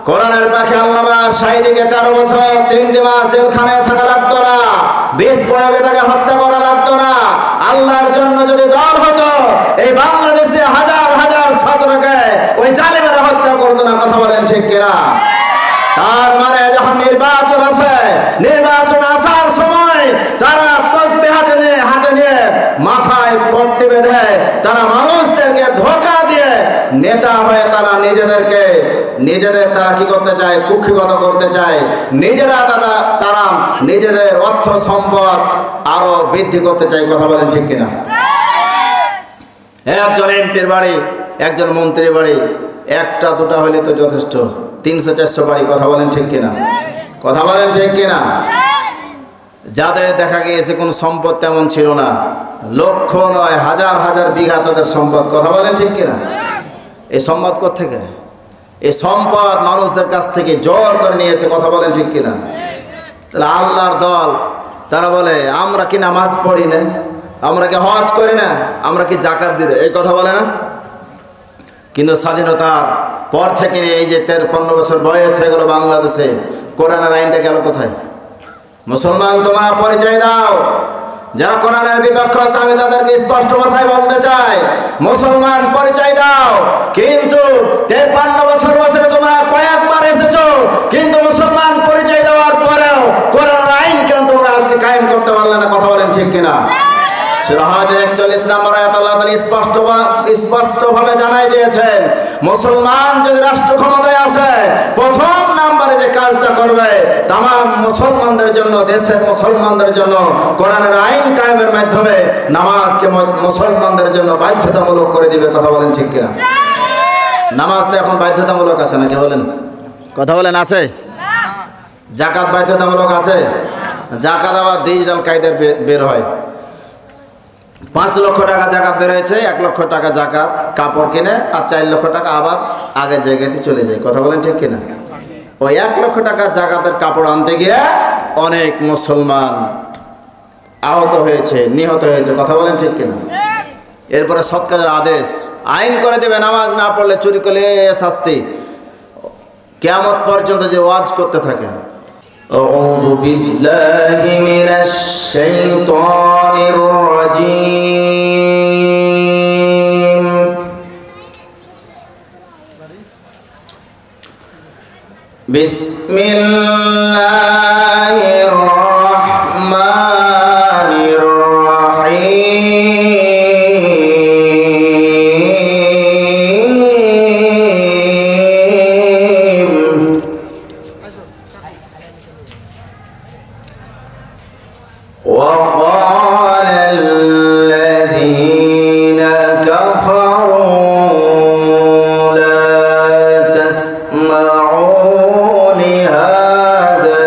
কোরআনের পাখি আল্লামা শাহিদিকে 13 বছর 3টি মাস জেলখানায় থাকা লাগতো না, বিষ প্রয়োগে তাকে হত্যা করা লাগতো না। আল্লাহর জন্য যদি দল হতো, এই বাংলাদেশে হাজার হাজার ছাত্রকে ওই জালেমেরা হত্যা করতো না। কথা বলেন ঠিক কিনা? তার মানে যখন নির্বাচন আছে, নির্বাচন আসার সময় তারা তসবিহ হাতে নিয়ে মাথায় পট্টি বেঁধে তারা মানুষদেরকে ধোঁকা দিয়ে নেতা হয়ে তারা নিজেদের তারা কি করতে চায়? কুক্ষিগত করতে চায়। তারা নিজেদের অর্থ সম্পদ আরো বৃদ্ধি করতে চায়। কথা বলেন ঠিক কিনা? একজন এমপির বাড়ি, একজন মন্ত্রীর বাড়ি একটা দুটা হলে তো যথেষ্ট, 300-400 বাড়ি। কথা বলেন ঠিক কিনা? কথা বলেন ঠিক কিনা? যাদের দেখা গিয়েছে কোন সম্পদ তেমন ছিল না, লক্ষ নয় হাজার হাজার বিঘা তাদের সম্পদ। কথা বলেন ঠিক কিনা? এই সম্পদ কোত্থেকে? এই সম্পদ মানুষদের কাছ থেকে জোর করে নিয়েছে। কথা বলেন ঠিক কিনা? তাহলে আল্লাহর দল তারা বলে আমরা কি নামাজ পড়ি না, আমরা কি হজ করি না, আমরা কি যাকাত দিই না, এই কথা বলে না। কিন্তু স্বাধীনতার পর থেকে এই যে 13-15 বছর বয়স হয়ে গেল বাংলাদেশে, কোরআনের আইনটা গেল কোথায়? মুসলমান তোমরা পরিচয় দাও। যারা কোরআনের বিপক্ষ আছে আমি তাদেরকে স্পষ্ট ভাষায় বলতে চাই, মুসলমান পরিচয় দাও। কিন্তু 53 বছরে তোমরা কয়েকবার এসেছো, কিন্তু মুসলমান পরিচয় দেওয়ার পরেও কোরআনের আইন কেন তোমরা আজকে কায়েম করতে পারলে না? কথা বলেন ঠিক কিনা? সূরা হজের 41 নম্বর আয়াত আল্লাহ তাআলা স্পষ্টভাবে জানাই দিয়েছেন, মুসলমান যদি রাষ্ট্র ক্ষমতায় আসে, প্রথম নম্বরে যে কাজটা করবে তামাম মুসলমানদের জন্য, দেশের মুসলমানদের জন্য কোরআনের আইন কায়েমের মাধ্যমে নামাজকে মুসলমানদের জন্য বাধ্যতামূলক করে দিবে। কথা বলেন ঠিক কিনা? নামাজ তো এখন বাধ্যতামূলক আছে নাকি বলেন? কথা বলেন আছে? যাকাত বাধ্যতামূলক আছে? যাকাত আবার ডিজিটাল কায়দায় বের হয়। 5 লক্ষ টাকা জাকাত বের হয়েছে, 1 লক্ষ টাকা জাকাত কাপড় কিনে, আর 4 লক্ষ টাকা আবার আগের জায়গাতে চলে যায়। কথা বলেন ঠিক কিনা? ওই 1 লক্ষ টাকা জাকাতের কাপড় আনতে গিয়ে অনেক মুসলমান আহত হয়েছে, নিহত হয়েছে। কথা বলেন ঠিক কিনা? এরপরে সৎ কাজের আদেশ, আইন করে দেবে, নামাজ না পড়লে, চুরি করলে শাস্তি। কিয়ামত পর্যন্ত যে ওয়াজ করতে থাকে। أعوذ بالله من الشيطان الرجيم بسم الله الرحمن الرحيم وقال الذين كفروا لا تسمعوا لهذا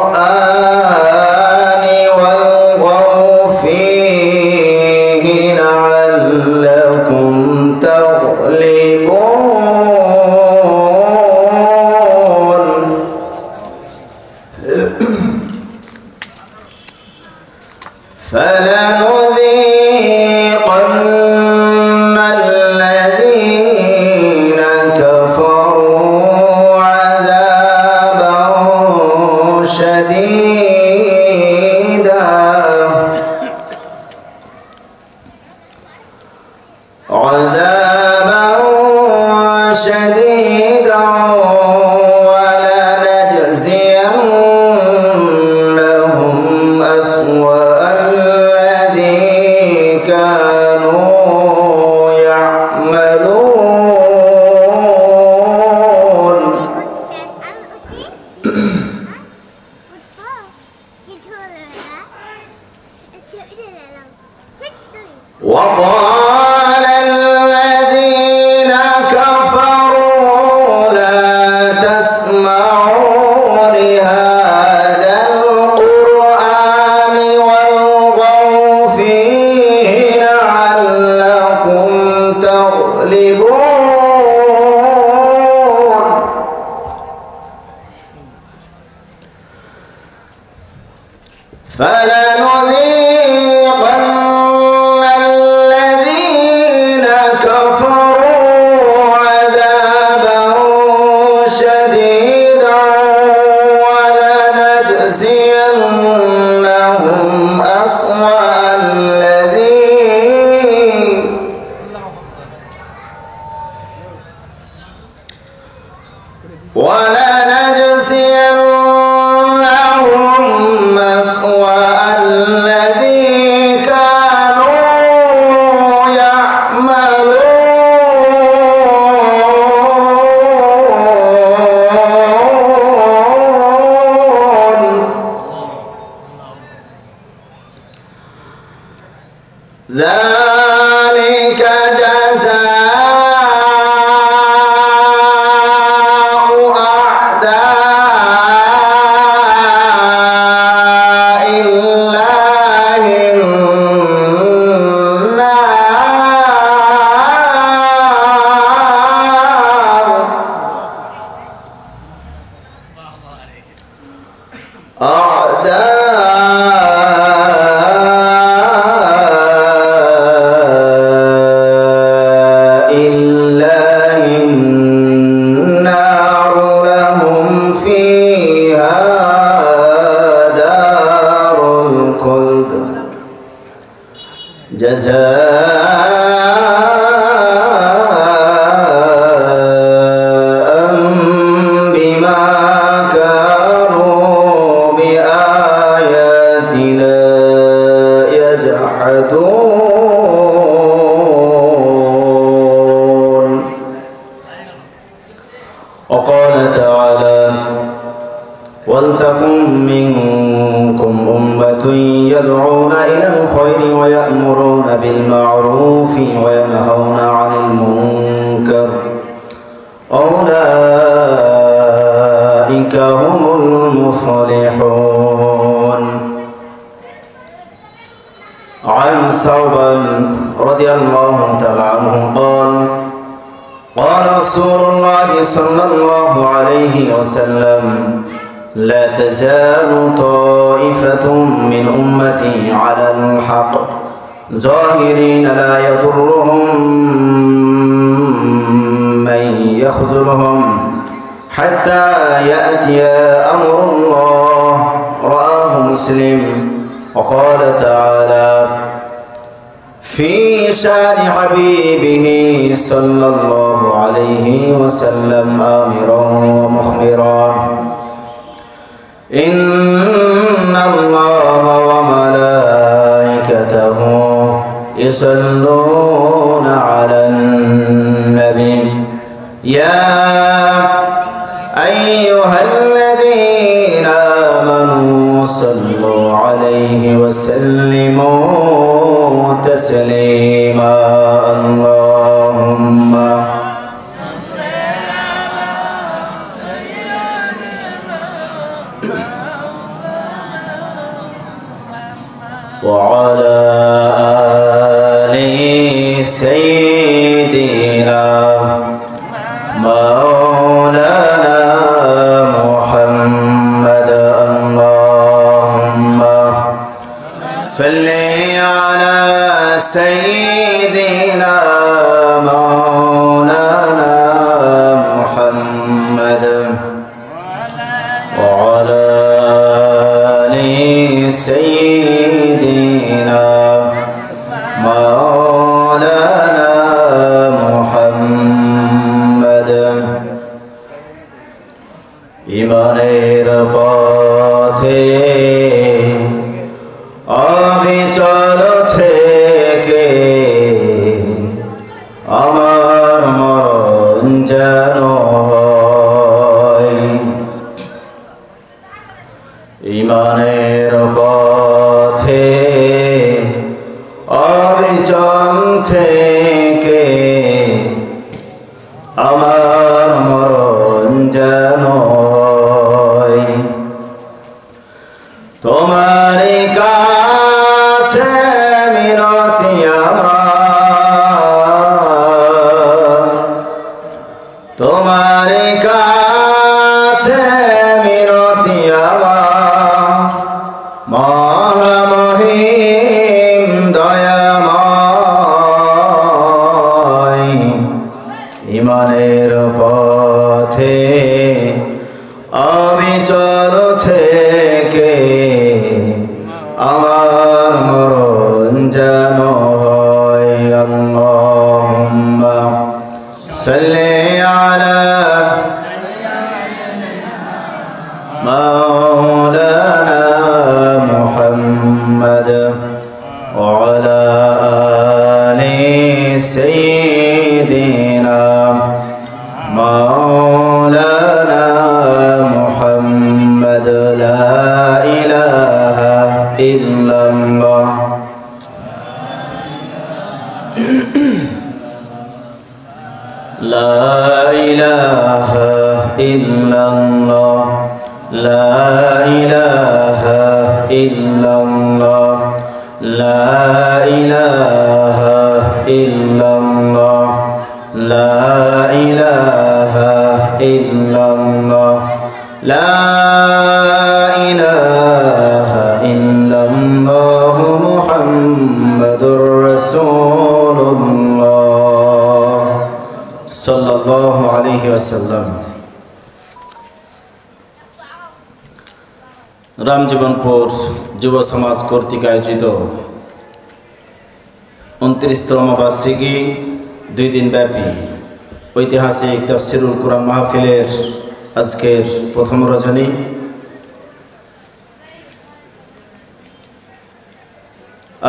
القرآن والغوا فيه لعلكم تغلبون فلنذيقن الذين كفروا عذابا شديدا ولنجزينهم أسوأ الذي كانوا يعملون وقال الذين كفروا لا تسمعوا لهذا القرآن والغوا فيه لعلكم تغلبون فلنذيقن الذين كفروا عذابا شديدا ولنجزينهم أسوأ الذي كانوا يعملون ذلك جزاء أعداء الله النار لهم فيها دار الخلد جزاء بما كانوا بآياتنا يجحدون. وقال تعالى: ولتكن منكم أمة يدعون إلى الخير ويأمرون بالمعروف وينهون عن المنكر أولئك هم المفلحون. عن ثوبان رضي الله تعالى عنه قال: قال رسول الله صلى الله عليه وسلم: لا تزال طائفة من أمتي على الحق ظاهرين لا يضرهم من يخذلهم حتى يأتي أمر الله. رواه مسلم. وقال تعالى في شان حبيبه صلى الله عليه وسلم آمرا ومخبرا: إن الله وملائكته يصلون على النبي يا أيها الذين آمنوا صلوا عليه وسلموا تسليما. اللهم وعلى آل سيدنا مولانا محمد. اللهم صل على سيدنا مولانا محمد وعلى آل سيدنا مولانا محمد। ইমানের পথে অবিচল থেকে আমার মন যেন হয়। ইমানের পথে অবিচল থেকে আমার মন যেন হয়। তোমার কাছে মিনতি আমার, তোমার কাছে মিনতি আমার। আমার মরণ যেন হয় আল্লাহুম্মা সাল্লি আলা মাওলানা মুহাম্মদ ওয়া আলা আলি সাইয়্যিদিনা মাওলানা মুহাম্মদ লা ইলাহা ইল্লাল্লাহ লা ইলাহা ইল্লাল্লাহ লা ইলাহা ইল্লাল্লাহ লা ইলাহা ইল্লাল্লাহ লা ইলাহা ইল্লাল্লাহ লা ইলাহা ইল্লাল্লাহ মুহাম্মাদুর রাসূলুল্লাহ সাল্লাল্লাহু আলাইহি ওয়াসাল্লাম। রামজীবনপুর যুব সমাজ কর্তৃক আয়োজিত 29তম বার্ষিকী 2 দিন ব্যাপী ঐতিহাসিক তাফসিরুল কুরআন মাহফিলের আজকের প্রথম রজনী।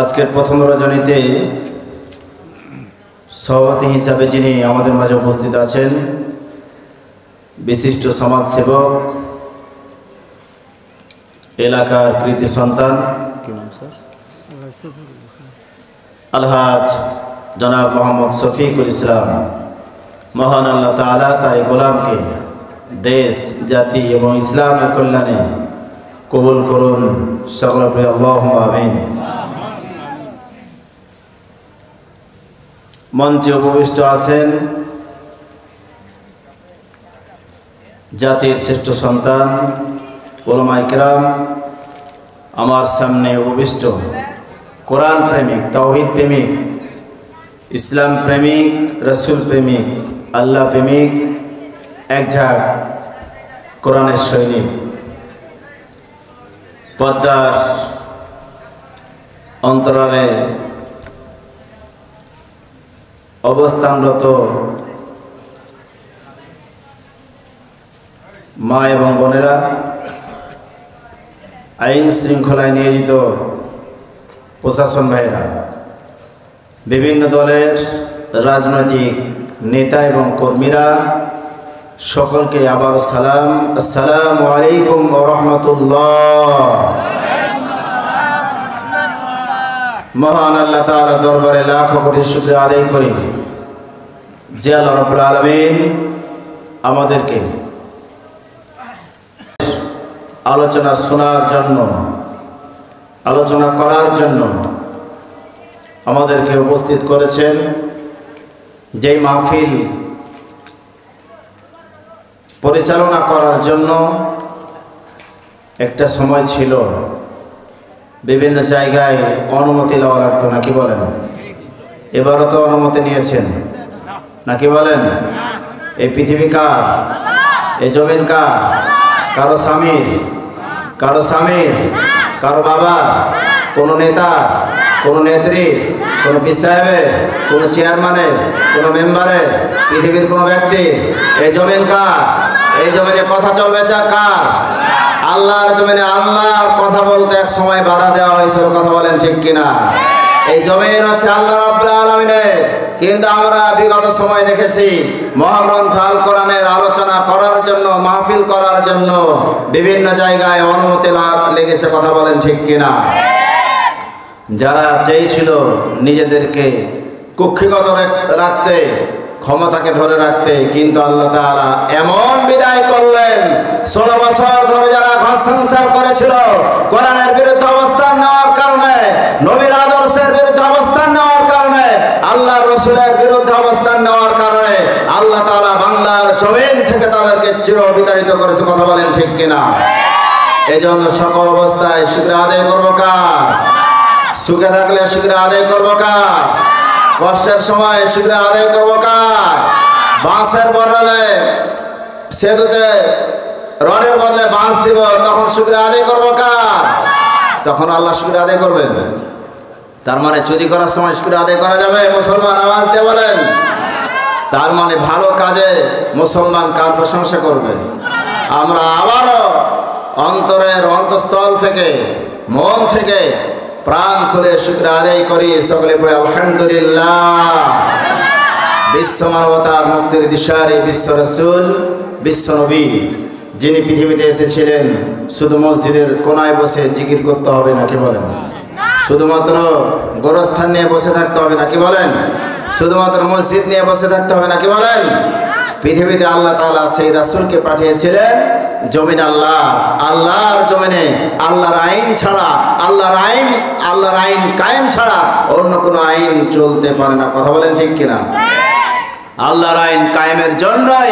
আজকের প্রথম রজনীতে সভাপতি হিসাবে যিনি আমাদের মাঝে উপস্থিত আছেন, বিশিষ্ট সমাজসেবক, এলাকার কৃতি সন্তান আলহাজ জনাব মোহাম্মদ শফিকুল ইসলাম, মহান আল্লাহ তাআলা তার গোলামকে দেশ, জাতি এবং ইসলামের কল্যাণে কবুল করুন, সকলে পড়ি আল্লাহুম্মা আমিন। মঞ্চে উপবিষ্ট আছেন জাতির শ্রেষ্ঠ সন্তান উলামায়ে কেরাম, আমার সামনে উপবিষ্ট কোরআন প্রেমিক, তাওহীদ প্রেমিক, ইসলাম প্রেমিক, রাসূল প্রেমিক, আল্লাহ প্রেমিক, একঝাঁক কোরআনের সৈনিক, পর্দার অন্তরালে অবস্থানরত মা এবং বোনেরা, আইন শৃঙ্খলায় নিয়োজিত প্রশাসন ভাইরা, বিভিন্ন দলের রাজনৈতিক নেতা এবং কর্মীরা, সকলকে আবার সালাম, আসসালামু আলাইকুম ওয়া রাহমাতুল্লাহ। মহান আল্লাহ তাআলা দরবারে লাখো কোটি শুকরিয়া আদায় করি যে আল্লাহ রাব্বুল আলামিন আমাদেরকে আলোচনা শোনার জন্য, আলোচনা করার জন্য আমাদেরকে উপস্থিত করেছেন। যেই মাহফিল পরিচালনা করার জন্য একটা সময় ছিল, বিভিন্ন জায়গায় অনুমতি লওয়া লাগতো, নাকি বলেন? এবারও তো অনুমতি নিয়েছেন, নাকি বলেন? এই পৃথিবী কার? এই জমিন কার? কারো স্বামীর, কারো স্বামীর, কারো বাবা, কোনো নেতা, কোনো নেত্রী, কোনো পীর সাহেবের, কোনো চেয়ারম্যানের, কোনো মেম্বারের, পৃথিবীর কোনো ব্যক্তি? এই জমিন কার? এই জমিনে কথা চলবে কার? আল্লাহর জমিনে আল্লাহর কথা বলতে এক সময় বাধা দেওয়া হয়েছিল, কথা বলেন ঠিক কিনা? এই জমিন হচ্ছে আল্লাহ রাব্বুল আলামিনের, কিন্তু আমরা বিগত সময় দেখেছি মহাগ্রন্থ আল কোরআনের আলোচনা করার জন্য, মাহফিল করার জন্য বিভিন্ন জায়গায় অনুমতি লেগেছে, কথা বলেন ঠিক কিনা? যারা চেয়েছিল নিজেদেরকে কুক্ষিগত রাখতে, ক্ষমতাকে ধরে রাখতে, কিন্তু আল্লাহ তাআলা এমন বিদায় করলেন, 16 বছর ধরে যারা ঘর সংসার করেছিল, কোরআনের বিরুদ্ধে অবস্থান নেওয়ার কারণে, নবীর আদর্শের বিরুদ্ধে অবস্থান নেওয়ার কারণে, আল্লাহর রাসূলের বিরুদ্ধে অবস্থান নেওয়ার কারণে আল্লাহ তাআলা বাংলার জমিন থেকে তাদেরকে চির বিতাড়িত করেছে, কথা বলেন ঠিক কিনা? এজন্য সকল অবস্থায় শুকরিয়া আদায় করব কার? সুখে থাকলে শুকরিয়া আদায় করব কার? কষ্টের সময় শুকরিয়া আদায় করব কার? বাঁশের বদলে সেতুতে রডের বদলে বাঁশ দিব, তখন শুকরিয়া আদায় করব কার? তখন আল্লাহ শুকর আদায় করবেন। তার মানে চুরি করার সময় শুকর আদায় করা যাবে? মুসলমান আওয়াজ দিয়ে বলেন। তার মানে ভালো কাজে মুসলমান কার প্রশংসা করবে? আমরা আবারও অন্তরের অন্তঃস্থল থেকে, মন থেকে প্রাণ খুলে শুকর আদায় করি। সকলে পড়ে আলহামদুলিল্লাহ। বিশ্ব মানবতার মুক্তির দিশারি বিশ্ব রাসূল, বিশ্ব নবী, যিনি পৃথিবীতে এসেছিলেন শুধু মসজিদের কোনায় বসে জিকির করতে হবে নাকি বলেন? শুধুমাত্র গোরস্থান নিয়ে বসে থাকতে হবে নাকি বলেন? শুধুমাত্র মসজিদ নিয়ে বসে থাকতে হবে নাকি বলেন? পৃথিবীতে আল্লাহ তাআলা সেই রাসূলকে পাঠিয়েছিলেন জমিন আল্লাহর জমিনে আল্লাহর আইন ছাড়া, আল্লাহর আইন কায়েম ছাড়া অন্য কোনো আইন চলতে পারে না। কথা বলেন ঠিক কিনা? আল্লাহর আইন কায়েমের জন্যই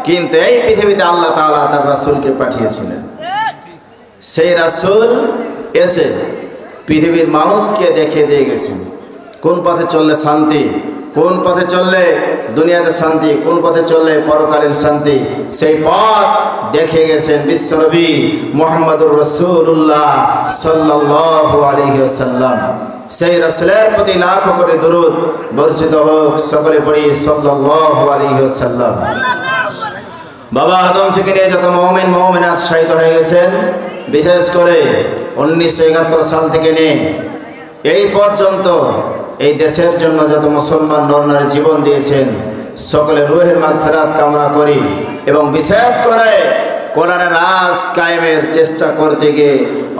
কিন্তু এই পৃথিবীতে আল্লাহ তাআলা তার রাসূলকে পাঠিয়েছিলেন। সেই রাসূল এসে পৃথিবীর মানুষকে দেখিয়ে দিয়ে গেছেন কোন পথে চললে শান্তি, কোন পথে চললে দুনিয়াতে শান্তি, কোন পথে চললে পরকালীন শান্তি। সেই পথ দেখে গেছেন বিশ্বনবী মুহাম্মদুর রাসূলুল্লাহ সাল্লাল্লাহু আলাইহি ওয়াসাল্লাম। সেই রাসূলের প্রতি লাখো কোটি দরুদ বর্ষিত হোক। সকলে পড়ি সাল্লাল্লাহু আলাইহি ওয়াসাল্লাম। বাবা আদম থেকে নিয়ে যত মুমিন মুমিনাত শহীদ হয়ে গেছেন, বিশেষ করে 1971 সাল থেকে নিয়ে এই পর্যন্ত এই দেশের জন্য যত মুসলমান নরনারী জীবন দিয়েছেন, সকলের রূহের মাগফিরাত কামনা করি। এবং বিশেষ করে কোরআনের রাজ কায়েমের চেষ্টা করতে গিয়ে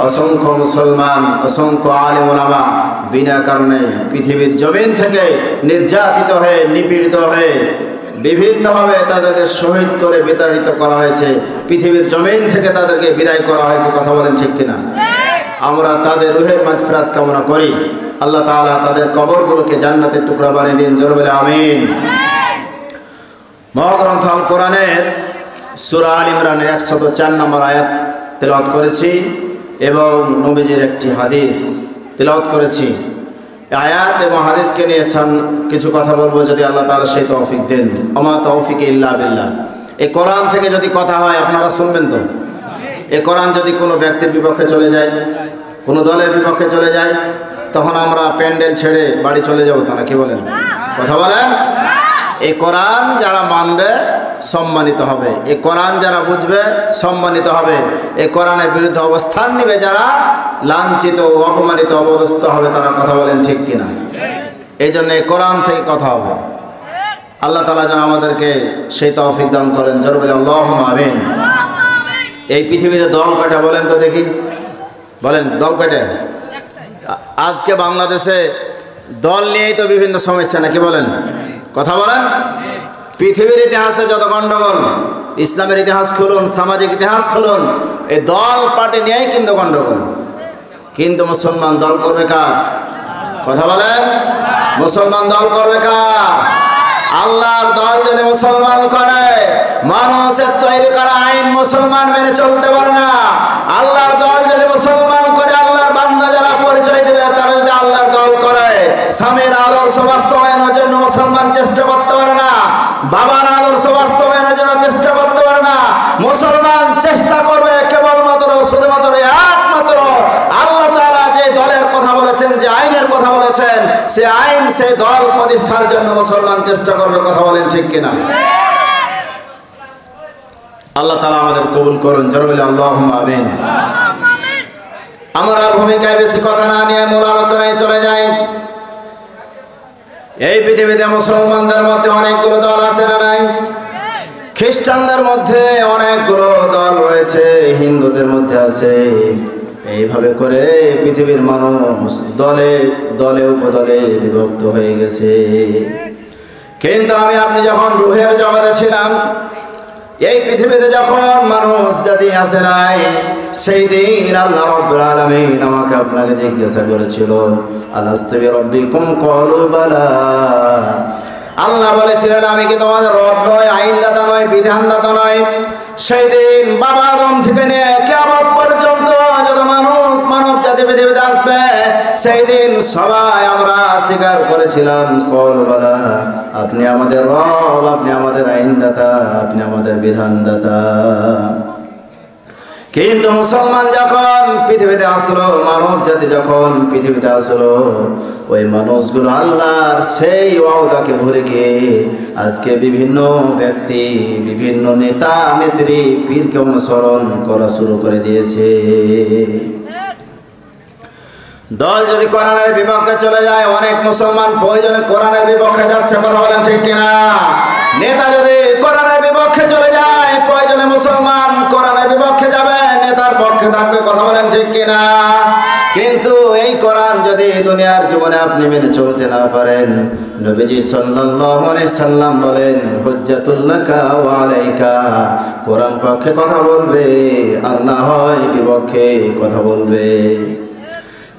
অসংখ্য মুসলমান, অসংখ্য আলেম ওলামা বিনা কারণে পৃথিবীর জমিন থেকে নির্যাতিত হয়ে, নিপীড়িত হয়ে বিভিন্নভাবে তাদেরকে শহীদ করে বিতাড়িত করা হয়েছে। পৃথিবীর জমিন থেকে তাদেরকে বিদায় করা হয়েছে। কথা বলেন ঠিক কিনা? আমরা তাদের রূহের মাগফিরাত কামনা করি। আল্লাহ তাআলা তাদের কবরগুলোকে জান্নাতের টুকরা বানিয়ে দিন। জোরে বলে আমিন। মহাগ্রন্থ আল কোরআনের সূরা আল ইমরানের 104 নম্বর আয়াত তেলাওয়াত করেছি এবং নবীজির একটি হাদিস তেলাওয়াত করেছি। আয়াত এবং হাদিসকে নিয়ে কিছু কথা বলবো যদি আল্লাহ তাআলা সেই তৌফিক দেন। ওমা তৌফিক ইল্লা বিল্লাহ। এই কোরআন থেকে যদি কথা হয় আপনারা শুনবেন তো? এই কোরআন যদি কোনো ব্যক্তির বিপক্ষে চলে যায়, কোনো দলের বিপক্ষে চলে যায়, তখন আমরা প্যান্ডেল ছেড়ে বাড়ি চলে যাবো তো নাকি বলেন? কথা বলেন। এই কোরআন যারা মানবে সম্মানিত হবে, এই কোরআন যারা বুঝবে সম্মানিত হবে। এই কোরআনের বিরুদ্ধে অবস্থান নেবে যারা লাঞ্ছিত ও অপমানিত অবদস্থ হবে তারা। কথা বলেন ঠিক কিনা? এই জন্য এই কোরআন থেকে কথা হবে। আল্লাহ তাআলা যেন আমাদেরকে সেই তৌফিক দান করেন। জোরে বলে আল্লাহুম্মা আমিন। এই পৃথিবীতে দল কয়টা বলেন তো দেখি? বলেন দল কয়টা? আজকে বাংলাদেশে দল নিয়েই তো বিভিন্ন সমস্যা নাকি বলেন? কথা বলেন। পৃথিবীর ইতিহাসে যত গন্ডগোল, ইসলামের ইতিহাস খুলুন, সামাজিক ইতিহাস খুলুন, এই দল পার্টি নিয়েই কিন্তু গন্ডগোল। কিন্তু মুসলমান দল করবে কার? কথা বলেন। মুসলমান দল করবে কার? আল্লাহর দল যদি মুসলমান করে, মানুষের তৈরি করা আইন মুসলমান মেনে চলতে পারে না। আল্লাহর দল যদি মুসলমান করে, আল্লাহর বান্দা যারা পরিচয় দেবে তারা যদি আল্লাহর দল করে, স্বামীর আদর্শ বাস্তবায়নের জন্য মুসলমান চেষ্টা করতে পারে না, বাবার আদর্শ বাস্তবায়নের জন্য চেষ্টা করতে পারে না। মুসলমান চেষ্টা করবে কেবলমাত্র শুধুমাত্র একমাত্র আল্লাহ তাআলা যে দলের কথা বলেছেন, যে আইনের কথা বলেছেন, সে আইন, সেই দল প্রতিষ্ঠার জন্য মুসলমান চেষ্টা করবে। কথা বলেন ঠিক কিনা? আল্লাহ তাআলা আমাদের কবুল করুন। জোরে বলে আল্লাহুম্মা আমিন। আমরা ভূমিকায় বেশি কথা না নিয়ে মূল আলোচনায় চলে যাই। এই পৃথিবীতে মুসলমানদের মধ্যে অনেকগুলো দল আছে না নাই? খ্রিস্টানদের মধ্যে অনেকগুলো দল রয়েছে, হিন্দুদের মধ্যে আছে। এইভাবে করে পৃথিবীর মানুষ দলে দলে উপদলে বিভক্ত হয়ে গেছে। কিন্তু আমি আপনি যখন রূহের জগতে ছিলাম, এই পৃথিবীতে যখন মানুষ জাতি আসে নাই, সেই দিন আল্লাহ রাব্বুল আলামিন আমাকে আপনাকে জিজ্ঞাসা করেছিল, আলাস্তু বিরাব্বিকুম? ক্বালু বালা। আল্লাহ বলেছিলেন, আমি কি তোমাদের রব নয়, আইনদাতা নয়, বিধানদাতা নয়? সেই দিন বাবা আদম থেকে নিয়ে কিয়ামত পর্যন্ত যত মানুষ মানব জাতি পৃথিবীতে আসবে, সেই দিন সবাই আমরা স্বীকার করেছিলাম, ক্বালু বালা, আপনি আমাদের রব, আপনি আমাদের আইনদাতা, আপনি আমাদের বিধানদাতা। কিন্তু মুসলমান যখন পৃথিবীতে আসলো, মানব জাতি যখন পৃথিবীতে আসলো, ওই মানুষগুলো আল্লাহর সেই ওয়াদাকে ভুলে গিয়ে আজকে বিভিন্ন ব্যক্তি, বিভিন্ন নেতা নেত্রী, পীরকে অনুসরণ করা শুরু করে দিয়েছে। দল যদি কোরআনের বিপক্ষে চলে যায়, অনেক মুসলমান প্রয়োজনে কোরআনের বিপক্ষে যাচ্ছে, কথা বলেন ঠিক কিনা? নেতা যদি কোরআনের বিপক্ষে চলে যায়, প্রয়োজনে মুসলমান কোরআনের বিপক্ষে যাবে, নেতার পক্ষে থাকবে, কথা বলেন ঠিক কিনা? কিন্তু এই কোরআন যদি দুনিয়ার জীবনে আপনি মেনে চলতে না পারেন, নবীজি সাল্লাল্লাহু আলাইহি সাল্লাম বলেন, হুজ্জাতুল লাকা ওয়া আলাইকা, কোরআন পক্ষে কথা বলবে আর না হয় বিপক্ষে কথা বলবে।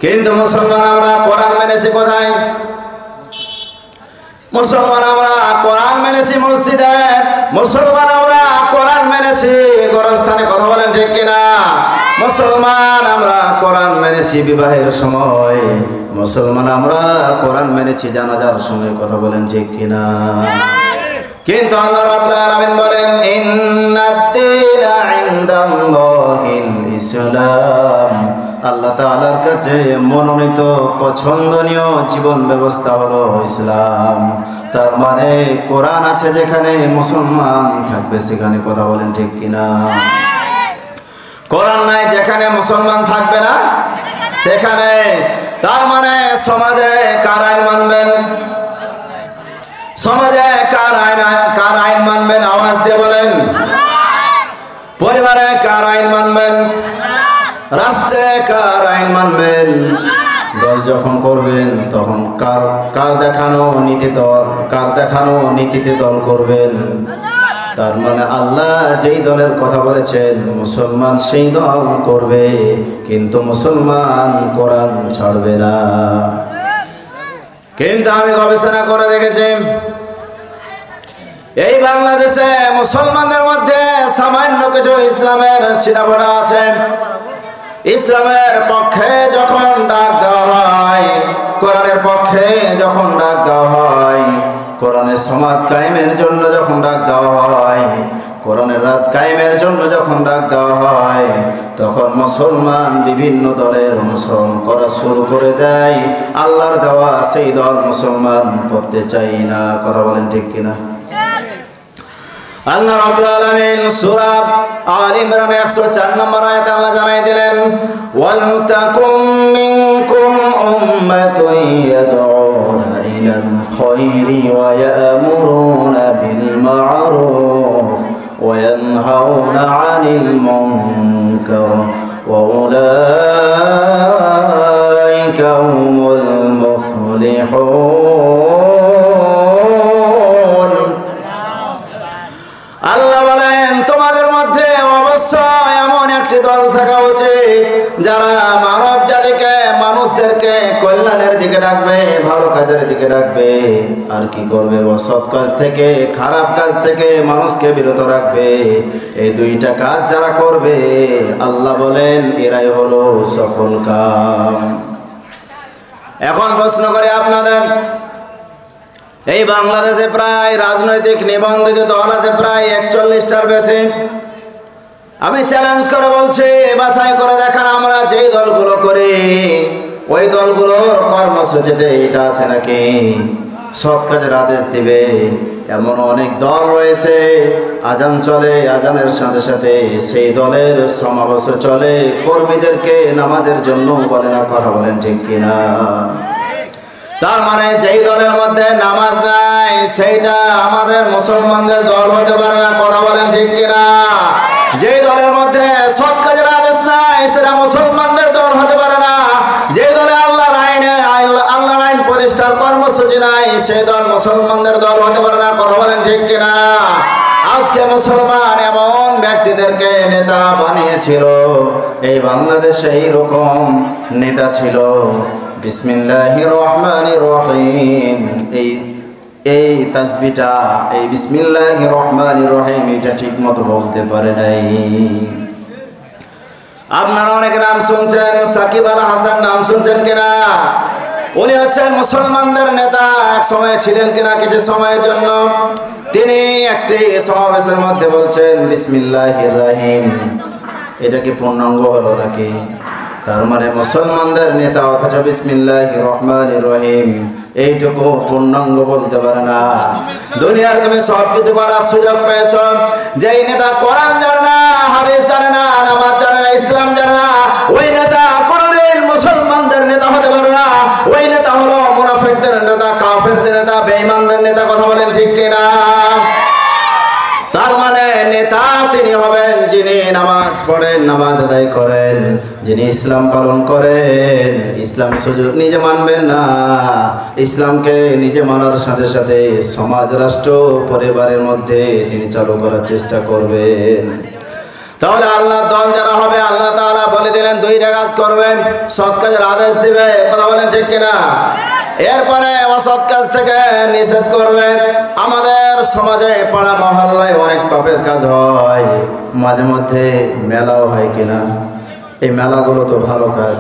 কিন্তু মুসলমান আমরা কোরআন মেনেছি কোথায়? মুসলমান আমরা কোরআন মেনেছি মসজিদে, মুসলমান আমরা কোরআন মেনেছি গোরস্থানে, কথা বলেন ঠিক কিনা? মুসলমান আমরা কোরআন মেনেছি বিবাহের সময়, মুসলমান আমরা কোরআন মেনেছি জানাজার সময়, কথা বলেন ঠিক কিনা? কিন্তু আল্লাহ রাব্বুল আলামিন বলেন, ইন্নাদ-দীনা ইনদাল্লাহিল ইসলাম, আল্লাহ তাআলার কাছে মনোনীত পছন্দনীয় জীবন ব্যবস্থা হলো ইসলাম। তার মানে কোরআন আছে যেখানে মুসলমান থাকবে সেখানে, কথা বলেন ঠিক কিনা? কোরআন নাই যেখানে মুসলমান থাকবে না সেখানে। তার মানে সমাজে কার আইন মানবেন? সমাজে কার আইন মানবেন? আওয়াজ দিয়ে বলেন। পরিবারে কার আইন মানবেন? রাষ্ট্রে কার আইন মানবেন? দল যখন করবেন তখন কার দেখানো নীতিতে দল করবেন। তার মানে আল্লাহ যেই দলের কথা বলেছেন মুসলমান সেই দল করবে, কিন্তু মুসলমান কোরআন ছাড়বে না। কিন্তু আমি গবেষণা করে দেখেছি, এই বাংলাদেশে মুসলমানদের মধ্যে সামান্য কিছু ইসলামের ছিটাফোঁটা আছে। ইসলামের পক্ষে যখন ডাক দেওয়া হয়, কোরআনের পক্ষে যখন ডাক দেওয়া হয়, কোরআনের সমাজ কায়েমের জন্য যখন ডাক দেওয়া হয়, কোরআনের রাজ কায়েমের জন্য যখন ডাক দেওয়া হয়, তখন মুসলমান বিভিন্ন দলের অনুসরণ করা শুরু করে দেয়। আল্লাহর দেওয়া সেই দল মুসলমান করতে চাই না, কথা বলেন ঠিক কিনা? আল্লাহ রাব্বুল আলামিন সূরা আলে ইমরানের 104 নম্বর আয়াতে আল্লাহ জানাই দিলেন, ওয়াল তাকুম মিনকুম উম্মাতুন ইয়াদউনা ইলাল খায়রি ওয়া ইয়ামুরুনা বিল মা'রুফ ওয়া ইয়ানহাউনা আনিল মুনকার ওয়া উলাইকা হুমুল মুফলিহুন। আল্লাহ বলেন, তোমাদের মধ্যে অবশ্যই এমন একটি দল থাকা উচিত যারা মানব জাতিকে, মানুষদেরকে কল্যাণের দিকে ডাকবে, ভালো কাজের দিকে ডাকবে। আর কি করবে? অসৎ কাজ থেকে, খারাপ কাজ থেকে মানুষকে বিরত রাখবে। এই দুইটা কাজ যারা করবে আল্লাহ বলেন এরাই হলো সফল কাম। এখন প্রশ্ন করি আপনাদের, এই বাংলাদেশে প্রায় রাজনৈতিক নিবন্ধিত দল আছে প্রায় 41টার বেশি। আমি চ্যালেঞ্জ করে বলছি, বাছাই করে দেখান আমরা যেই দলগুলো করি ওই দলগুলোর কর্মসূচিতে এটা আছে নাকি? সৎ কাজের আদেশ দিবে এমন অনেক দল রয়েছে। আজান চলে, আজানের সাথে সাথে সেই দলের সমাবেশ চলে, কর্মীদেরকে নামাজের জন্য বলে না, কথা বলেন ঠিক কিনা? তার মানে যেই দলের মধ্যে নামাজ নাই সেইটা আমাদের মুসলমানদের দল হতে পারে না, কথা বলেন ঠিক কিনা? যেই দলের মধ্যে সৎ কাজের আদেশ নাই সেটা মুসলমানদের দল হতে পারে না। যে দলে আল্লাহর আইন প্রতিষ্ঠার কর্মসূচি নাই সেই দল মুসলমানদের দল হতে পারে না, কথা বলেন ঠিক কিনা? আজকে মুসলমান এমন ব্যক্তিদেরকে নেতা বানিয়েছিল, এই বাংলাদেশে এইরকম নেতা ছিল। বিসমিল্লাহির রহমানির রহিম, এই তাসবিহটা, এই বিসমিল্লাহির রহমানির রহিম এটা ঠিক মতো বলতে পারে নাই। আপনারা অনেক নাম শুনছেন, সাকিব আল হাসান নাম শুনছেন কিনা? উনি হচ্ছেন মুসলমানদের নেতা, এক সময় ছিলেন কিনা কিছু সময়ের জন্য। তিনি একটি সমাবেশের মধ্যে বলছেন বিসমিল্লাহির রহিম, এটা কি পূর্ণাঙ্গ হলো নাকি? তার মানে মুসলমানদের নেতা অথচ বিসমিল্লাহির রহমানির রহিম এইটুকু পূর্ণাঙ্গ বলতে পারে না। দুনিয়ার তুমি সব কিছু করার সুযোগ পেয়েছ, যেই নেতা কোরআন জানে না, হাদিস জানে না, নামাজ জানে না, ইসলাম জানে না, ওই নেতা কোনদিন মুসলমানদের নেতা হতে পারে না। ওই নেতা হলো মুনাফিকদের নেতা, কাফেরদের নেতা, বেঈমানদের নেতা। কথা বলেন ঠিক কিনা? তার মানে নেতা তিনি হবেন যিনি নামাজ পড়েন, নামাজ আদায় করেন, যিনি ইসলাম পালন করেন। ইসলাম শুধু নিজে মানবেন না, ইসলামকে নিজে মানার সাথে সাথে সমাজ, রাষ্ট্র, পরিবারের মধ্যে তিনি চালু করার চেষ্টা করবেন। তাহলে আল্লাহ দল যারা হবে, আল্লাহ তাআলা বলে দিলেন দুইটা কাজ করবেন, সৎ কাজের আদেশ দিবে। কথা বলেন ঠিক কিনা? এরপরে অসৎ কাজ থেকে নিষেধ করবে। আমাদের সমাজে, পাড়া মহল্লায় অনেক পাপের কাজ হয়, মাঝে মধ্যে মেলাও হয় কিনা? এই মেলাগুলো তো ভালো কাজ।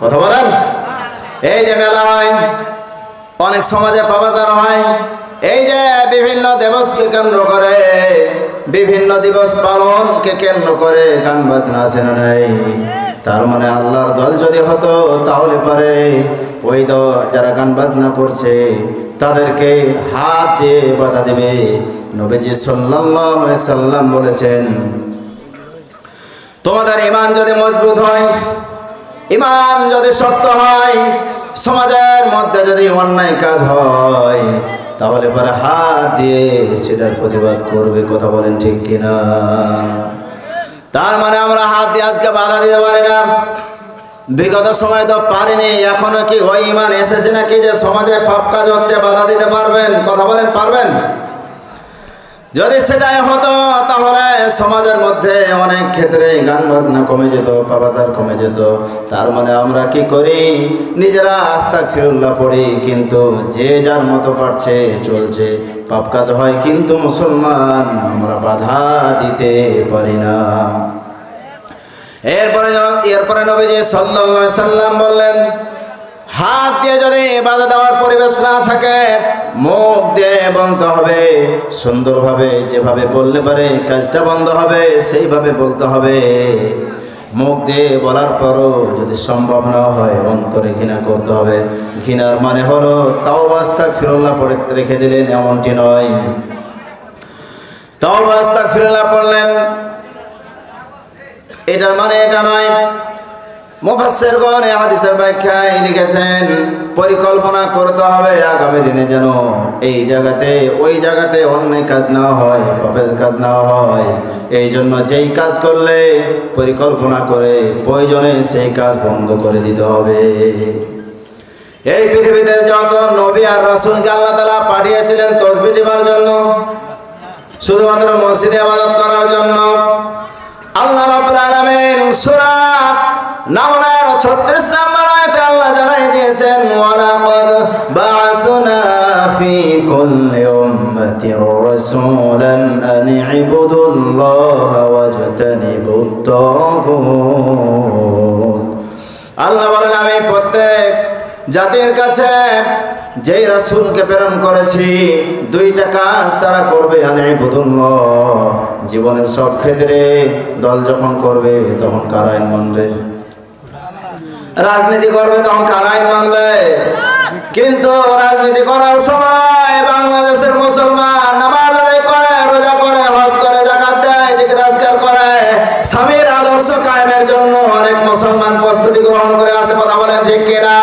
কথা বলেন? এই যে মেলা হয়, অনেক সমাজে পাপাচার হয়। এই যে বিভিন্ন দিবসকে কেন্দ্র করে, বিভিন্ন দিবস পালনকে কেন্দ্র করে গান বাজনা আছে না নাই? তার মানে আল্লাহর দল যদি হতো তাহলে পারে ওই দল যারা গান বাজনা করছে তাদেরকে হাত দিয়ে বাধা দেবে। নবীজি সাল্লাল্লাহু আলাইহি সাল্লাম বলেছেন, তোমাদের ঈমান যদি মজবুত হয়, ঈমান যদি শক্ত হয়, সমাজের মধ্যে যদি অন্যায় কাজ হয় তাহলে পরে হাত দিয়ে সেটার প্রতিবাদ করবে। কথা বলেন ঠিক কিনা? তার মানে আমরা হাত দিয়ে আজকে বাধা দিতে পারি না। বিগত সময় তো পারিনি, এখনো কি ওই ঈমান এসেছে নাকি যে সমাজে পাপ কাজ হচ্ছে বাধা দিতে পারবেন? কথা বলেন, পারবেন? যদি সেটাই হতো তাহলে সমাজের মধ্যে অনেক ক্ষেত্রে গান বাজনা কমে যেত, পাপাচার কমে যেত। তার মানে আমরা কি করি? নিজেরা আস্তাগফিরুল্লাহ পড়ি, কিন্তু যে যার মতো পারছে চলছে, পাপ কাজ হয়, কিন্তু মুসলমান আমরা বাধা দিতে পারি না। এরপরে নবীজি সাল্লাল্লাহু আলাইহি সাল্লাম বললেন, হাত দিয়ে যদি বাধা দেওয়ার পরিবেশ না থাকে, মুখ দিয়ে বলতে হবে সুন্দরভাবে, যেভাবে বললে পারে কাজটা বন্ধ হবে সেইভাবে বলতে হবে। মুখ দিয়ে বলার পরও যদি সম্ভব না হয় অন্তরে ঘৃণা করতে হবে। ঘৃণার মানে হলো তাওবা আস্তাগফিরুল্লাহ পড়ে রেখে দিলেন এমনটি নয়। তাওবা আস্তাগফিরুল্লাহ পড়লেন এটার মানে এটা নয়। মুফাসসিরগণ এই হাদিসের ব্যাখ্যায় লিখেছেন, পরিকল্পনা করতে হবে আগামী দিনে যেন এই জায়গাতে ওই জায়গাতে অন্যায় কাজ না হয়, পাপের কাজ না হয়। এই জন্য যেই কাজ করলে পরিকল্পনা করে প্রয়োজনে সেই কাজ বন্ধ করে দিতে হবে। এই পৃথিবীতে যত নবী আর রাসূলকে আল্লাহ তাআলা পাঠিয়েছিলেন তাসবিহ দেওয়ার জন্য, শুধুমাত্র মসজিদে ইবাদত করার জন্য, আল্লাহ রাব্বুল আলামিন সূরা নামলের 36 নম্বর আয়াতে আল্লাহ জানাই দিয়েছেন, ওয়ালাকাদ বা'আসনা ফি কুল্লি উম্মাতির রাসূলান আন ইবুদুল্লাহা ওয়াজতানিবুত তাগুত। আল্লাহ বলেন, আমি প্রত্যেক জাতির কাছে যেই রাসূলকে প্রেরণ করেছি দুইটা কাজ তারা করবে, আন ইবুদুল্লাহ। জীবনের সব ক্ষেত্রে দল যখন করবে তখন কার আইন মানবে? রাজনীতি করবে তখন কার আইন মানবে? কিন্তু রাজনীতি করার সময় বাংলাদেশের মুসলমান নামাজ আদায় করে, রোজা করে, হজ করে, যাকাত দেয়, জিকির আজকার করে, স্বামীর আদর্শ কায়েমের জন্য অনেক মুসলমান প্রস্তুতি গ্রহণ করে আছে। কথা বলেন ঠিক কিনা?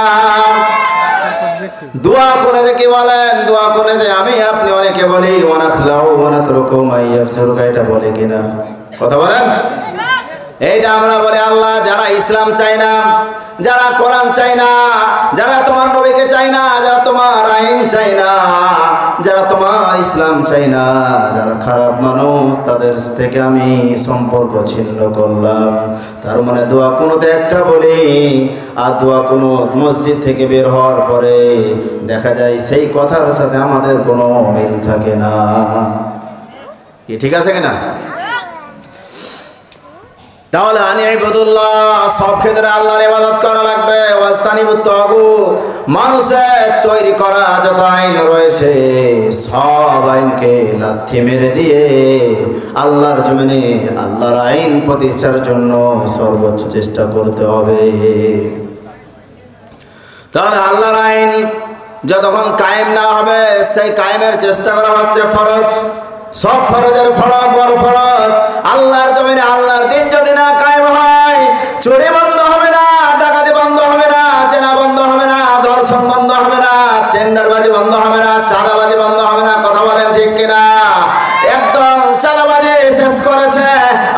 দোয়া করে কি বলেন? দোয়া করে আমি আপনি অনেকে বলি ওয়ানাখলাউ ওয়ানাতরুকু মাইয়াফজুরুকা, এটা বলে কিনা? কথা বলেন। এইটা আমরা বলি, আল্লাহ যারা ইসলাম চায় না, যারা কোরআন চায় না, যারা তোমার নবীকে চায় না, যারা তোমার আইন চায় না, যারা তোমার ইসলাম চায় না, যারা খারাপ মানুষ, তাদের থেকে আমি সম্পর্ক ছিন্ন করলাম। তার মানে দোয়া কোনোতে একটা বলি, আর দোয়া কোনো মসজিদ থেকে বের হওয়ার পরে দেখা যায় সেই কথার সাথে আমাদের কোনো মিল থাকে না। কি ঠিক আছে কিনা? তাহলে আনিবুদুল্লাহ, সব ক্ষেত্রে আল্লাহর ইবাদত করা লাগবে। ওয়াস্তানিবুত তাগুত, মানুষের তৈরি করা যত আইন রয়েছে সব আইনকে লাথি মেরে দিয়ে আল্লাহর জমিনে আল্লাহর আইন প্রতিষ্ঠার জন্য সর্বোচ্চ চেষ্টা করতে হবে। তাহলে আল্লাহর আইন যতক্ষণ কায়েম না হবে, সেই কায়েমের চেষ্টা করা হচ্ছে ফরজ। সব ফরজের ফরজ, বড় ফরজ। আল্লাহর জমিনে আল্লাহর দিন যদি না কায়েম হয়, চুরি বন্ধ হবে না, ডাকাতি বন্ধ হবে না, জেনা বন্ধ হবে না, ধর্ষণ বন্ধ হবে না, টেন্ডারবাজি বন্ধ হবে না, চাঁদাবাজি বন্ধ হবে না। কথা বলেন ঠিক কিনা? একদল চাঁদাবাজি শেষ করেছে,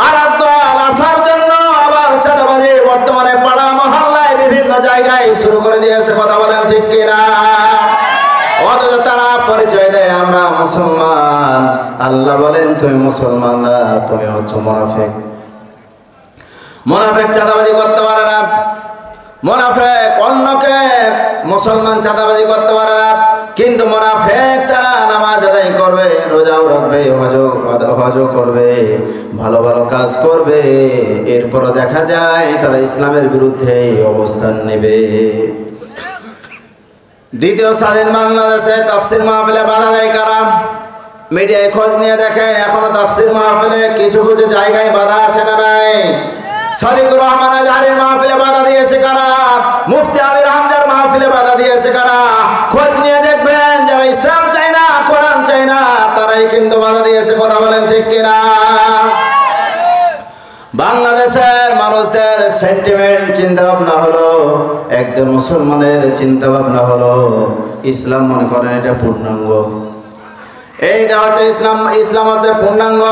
আর একদল আসার জন্য আবার চাঁদাবাজি বর্তমানে পাড়া মহল্লায় বিভিন্ন জায়গায় শুরু করে দিয়েছে। কথা বলেন ঠিক কিনা? অথচ তারা পরিচয় দেয় আমরা মুসলমান। আল্লাহ বলেন তুমি মুসলমান না, তুমি হচ্ছে মুনাফিক। মুনাফিক চাঁদাবাজি করতে পারে না, মুনাফিক অন্যকে মুসলমান চাঁদাবাজি করতে পারে না, কিন্তু মুনাফিক তারা নামাজ আদায় করবে, রোজাও রাখবে, হজও করবে, ভালো ভালো কাজ করবে, এরপর দেখা যায় তারা ইসলামের বিরুদ্ধে অবস্থান নেবে। দ্বিতীয় স্বাধীন বাংলাদেশে তাফসির মাহফিলে বাধা দেয় কারা? মিডিয়ায় খোঁজ নিয়ে দেখেন, এখনো তাফসির মাহফিলে কিছু কিছু জায়গায় বাধা আছে না নাই? সাদিকুর রহমান আজহারির মাহফিলে বাধা দিয়েছে কারা? মুফতি আমির হামজার মাহফিলে বাধা দিয়েছে কারা? খোঁজ নিয়ে দেখবেন, যারা ইসলাম চায় না, কোরআন চায় না, তারাই কিন্তু বাধা দিয়েছে। কথা বলেন ঠিক কিনা? বাংলাদেশের মানুষদের সেন্টিমেন্ট চিন্তা ভাবনা হলো, একজন মুসলমানের চিন্তা ভাবনা হলো ইসলাম মনে করেন এটা পূর্ণাঙ্গ। এইটা হচ্ছে ইসলাম, ইসলাম হচ্ছে পূর্ণাঙ্গ।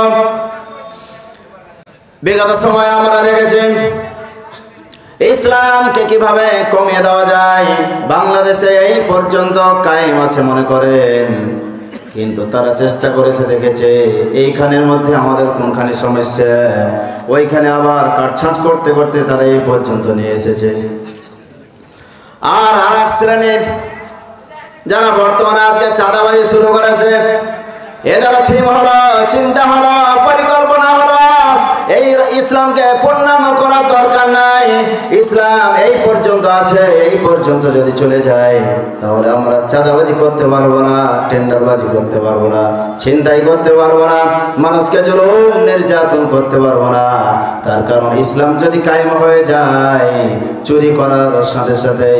বিগত সময়ে আমরা দেখেছি ইসলামকে কিভাবে কমিয়ে দেওয়া যায়। বাংলাদেশে এই পর্যন্ত কায়েম আছে মনে করেন, কিন্তু তারা চেষ্টা করেছে, দেখেছে এইখানের মধ্যে আমাদের কোনখানে সমস্যা, ওইখানে আবার কাটছাঁট করতে করতে তারা এই পর্যন্ত নিয়ে এসেছে। আর আরেক শ্রেণী যারা বর্তমানে আজকে চাঁদাবাজি শুরু করেছে, এদের থিম হলো, চিন্তা হলো, পরিকল্পনা হলো এই ইসলামকে পূর্ণাঙ্গ করার দরকার নাই। ইসলাম এই পর্যন্ত আছে, এই পর্যন্ত যদি চলে যায় তাহলে আমরা চাঁদাবাজি করতে পারবো না, টেন্ডারবাজি করতে পারবো না, ছিনতাই করতে পারবো না, মানুষকে জুলুম নির্যাতন করতে পারবো না। তার কারণ ইসলাম যদি কায়েম হয়ে যায়, চুরি করার সাথে সাথে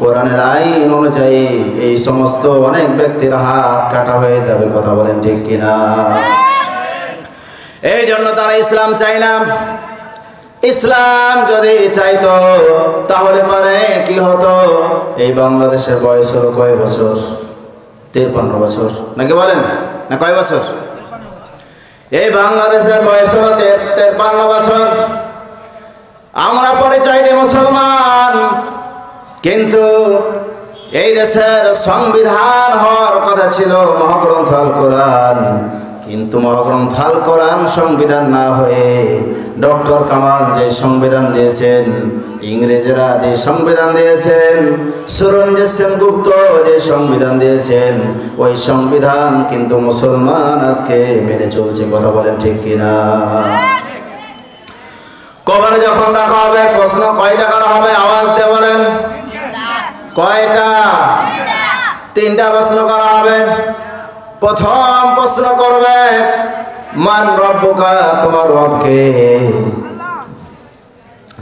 কোরআনের আইন অনুযায়ী এই সমস্ত অনেক ব্যক্তির হাত কাটা হয়ে যাবে। কথা বলেন ঠিক কিনা? এই জন্য তারা ইসলাম চায় না। ইসলাম যদি চাইতো তাহলে পারে কি হতো? এই বাংলাদেশের বয়স হলো কয় বছর? 53 বছর, নাকি বলেন না? কয় বছর? এই বাংলাদেশের বয়স হলো 53 বছর। আমরা পরিচয় দিই মুসলমান, কিন্তু এই দেশের সংবিধান হওয়ার কথা ছিল মহাগ্রন্থ আল কোরআন, কিন্তু মহাগ্রন্থ আল কোরআন সংবিধান না হয়ে ডক্টর কামাল যে সংবিধান দিয়েছেন, ইংরেজরা যে সংবিধান দিয়েছেন, সুরঞ্জিত সেনগুপ্ত যে সংবিধান দিয়েছেন, ওই সংবিধান কিন্তু মুসলমান আজকে মেনে চলছে। কথা বলেন ঠিক কিনা? কবরে যখন রাখা হবে, প্রশ্ন কয়টা করা হবে? আওয়াজ দিয়ে বলেন কয়টা? 3টা প্রশ্ন করা হবে। প্রথম প্রশ্ন করবে মান রব্বুকা, তোমার রবকে।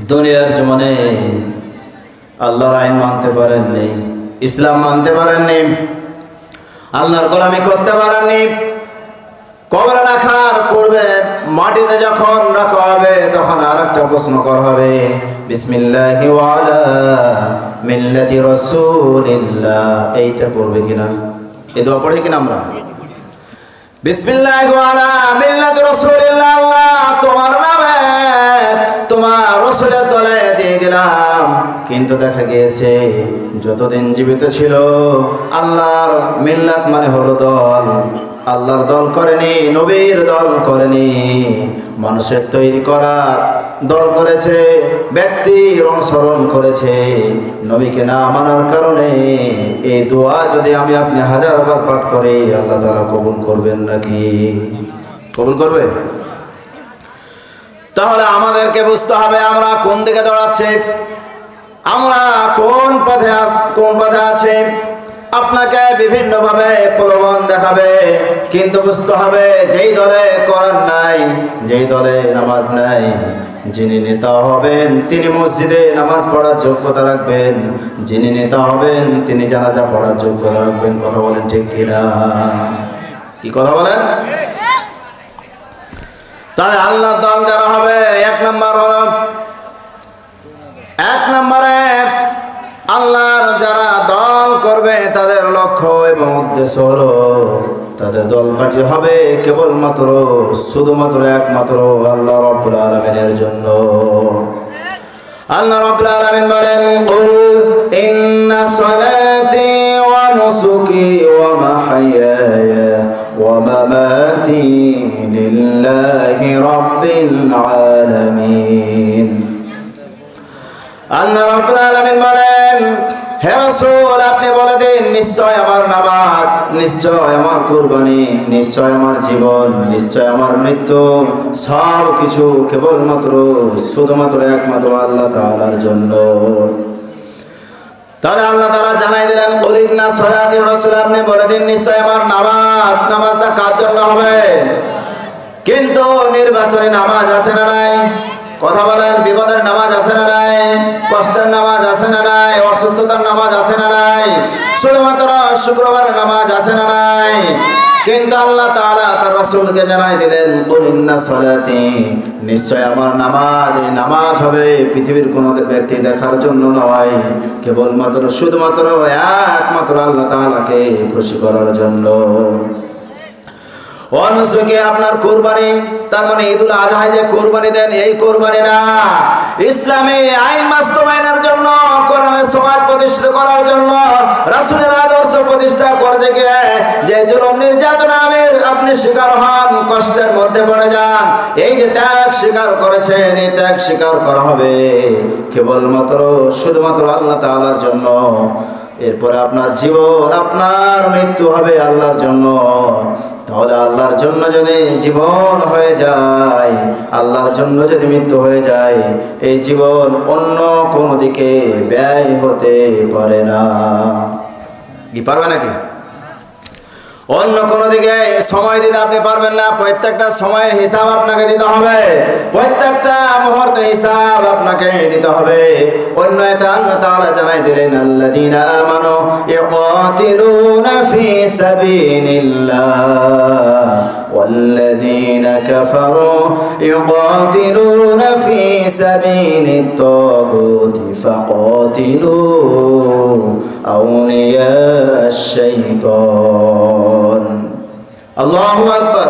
দুনিয়ার জীবনে আল্লাহর আইন মানতে পারেননি, ইসলাম মানতে পারেননি, আল্লাহর গোলামি করতে পারেননি। কবরে রাখার পূর্বে মাটিতে যখন রাখা হবে তখন আরেকটা প্রশ্ন করা হবে, বিসমিল্লাহি ওয়া আলা মিল্লাতি রাসূলিল্লাহ। এইটা করবে কিনা? এই দোয়া পড়ে কিনা আমরা? বিসমিল্লাহি ওয়া আলা মিল্লাতি রাসূলিল্লাহ, আল্লাহ তোমার নামে তোমার রাসূলের তলে দিয়ে দিলাম। কিন্তু দেখা গিয়েছে যতদিন জীবিত ছিল আল্লাহর মিল্লাত মানে হলো দল, আল্লাহর দল করেনি, নবীর দল করেনি, মানুষের তৈরি করা দল করেছে, ব্যক্তির অনুসরণ করেছে। নবীকে না মানার কারণে এই দোয়া যদি আমি আপনি 1000 বার পাঠ করি, আল্লাহ তাআলা কবুল করবেন নাকি? কবুল করবে? তাহলে আমাদেরকে বুঝতে হবে আমরা কোন দিকে দৌড়াচ্ছি, আমরা কোন পথে আছি। আপনাকে বিভিন্নভাবে প্রলোভন দেখাবে, কিন্তু বুঝতে হবে যেই দলে কোরআন নাই, যেই দলে নামাজ নাই, যিনি নেতা হবেন তিনি মসজিদে নামাজ পড়ার যোগ্যতা রাখবেন, যিনি নেতা হবেন তিনি জানাজা পড়ার যোগ্যতা রাখবেন। কথা বলেন ঠিক কিনা? কি কথা বলেন? তাহলে আল্লাহর দল যারা হবে, এক নম্বরে আল্লাহর যারা দল করবে তাদের লক্ষ্য এবং উদ্দেশ্য হলো তাদের দল পার্টি হবে কেবলমাত্র শুধুমাত্র একমাত্র আল্লাহ রাব্বুল আলামিনের জন্য। আল্লাহ রাব্বুল আলামিন বলেন, কুল ইন্না সালাতি ওয়া নুসুকি ওয়া মাহইয়ায়া ওয়া মামাতি লিল্লাহি রাব্বিল আলামিন। আল্লাহ রাব্বুল আলামিন বলেন, হে রাসূল আপনি বলে দিন, নিশ্চয় আমার নামাজ, নিশ্চয় আমার কুরবানি, নিশ্চয় আমার জীবন, নিশ্চয় আমার মৃত্যু সব কিছু কেবলমাত্র শুধুমাত্র একমাত্র আল্লাহ তাআলার জন্য। তাহলে আল্লাহ তাআলা জানাই দিলেন, কুলিনা সালাতি রাসূল আপনি বলে দিন নিশ্চয় আমার নামাজ, নামাজটা কার জন্য হবে? কিন্তু নির্বাচনী নামাজ আছে না নাই? কথা বলেন, বিপদের নামাজ আছে না নাই? কষ্টের নামাজ আছে না নাই? অসুস্থতার নামাজ আছে না নাই? শুধুমাত্র শুক্রবারের নামাজ আছে না নাই? কিন্তু আল্লাহ তাআলা তার রাসূলকে জানাই দিলেন, কুলিনা সালাতি নিশ্চয় আমার নামাজ, এই নামাজ হবে পৃথিবীর কোনো ব্যক্তি দেখার জন্য নয়, কেবলমাত্র শুধুমাত্র একমাত্র আল্লাহ তাআলাকে খুশি করার জন্য। অনুসুকে আপনার কুরবানি, তার মানে ঈদুল আজহায় যে কুরবানি দেন এই কুরবানি না, ইসলামে আইন বাস্তবায়নের জন্য, কোরআনের সমাজ প্রতিষ্ঠা করার জন্য, রাসূলের আদর্শ প্রতিষ্ঠা করতে গিয়ে যে জুলুম নির্যাতনের আপনি শিকার হন, কষ্টের মধ্যে পড়ে যান, এই যে ত্যাগ স্বীকার করেছেন, এই ত্যাগ স্বীকার করা হবে কেবলমাত্র শুধুমাত্র আল্লাহ তাআলার জন্য। এরপরে আপনার জীবন, আপনার মৃত্যু হবে আল্লাহর জন্য। তাহলে আল্লাহর জন্য যদি জীবন হয়ে যায়, আল্লাহর জন্য যদি মৃত্যু হয়ে যায়, এই জীবন অন্য কোনো দিকে ব্যয় হতে পারে না। কি পারবে নাকি? অন্য কোনো দিকে সময় দিতে আপনি পারবেন না। প্রত্যেকটা সময়ের হিসাব আপনাকে দিতে হবে, প্রত্যেকটা মুহূর্তের হিসাব আপনাকে দিতে হবে। অন্য আয়াতে আল্লাহ তাআলা জানাই দিলেন, আল্লাযীনা আমানু ইউকাতিলুনা ফি সাবিলিল্লাহ ওয়াল্লাযীনা কাফারু ইউকাতিলুনা ফি সাবিলিত তাগুতি ফাকাতিলু আউলিয়া আশ-শাইতান। আল্লাহু আকবার।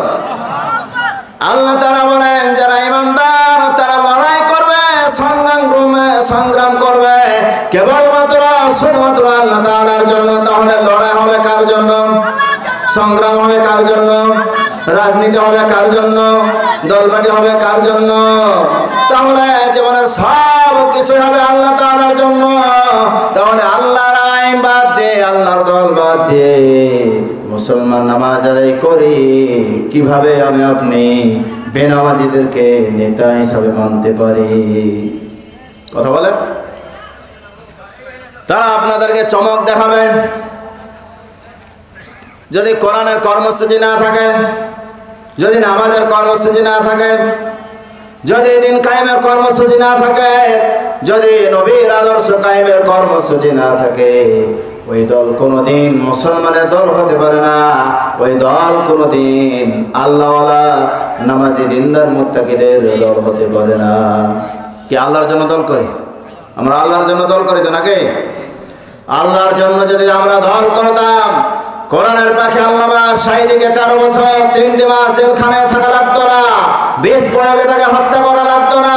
আল্লাহ তাআলা বলেন, যারা ঈমানদার তারা লড়াই করবে, সংগ্রাম করবে কেবলমাত্র শুধুমাত্র আল্লাহ তাআলার জন্য। তাহলে লড়াই হবে কার জন্য? সংগ্রাম হবে কার জন্য? রাজনীতি হবে কার জন্য? দলবাটি হবে কার জন্য? তাহলে জীবনের সব কিছু হবে আল্লাহ তাআলার জন্য। তাহলে আল্লাহর আইন বাদ দিয়ে, আল্লাহর দল বাদ দিয়ে মুসলমান নামাজ আদায় করি, কিভাবে আমি আপনি বেনামাজিদেরকে নেতা হিসাবে মানতে পারি? কথা বলেন। তারা আপনাদেরকে চমক দেখাবেন। যদি কোরআনের কর্মসূচি না থাকে, যদি নামাজের কর্মসূচি না থাকে, যদি দিন কায়েমের কর্মসূচি না থাকে, যদি নবীর আদর্শ কায়েমের কর্মসূচি না থাকে, ওই দল কোনোদিন মুসলমানের দল হতে পারে না। ওই দল কোনোদিন আল্লাহওয়ালা নামাজি দিনদার মুত্তাকিদের দল হতে পারে না। কি আল্লাহর জন্য দল করি? আমরা আল্লাহর জন্য দল করি তো নাকি? আল্লাহর জন্য যদি আমরা দল করতাম, কোরআনের পাখি আল্লামা শাহীদিকে 13 বছর 3 মাস জেলখানায় থাকা লাগতো না, 20 প্রয়োগে তাকে হত্যা করা লাগতো না।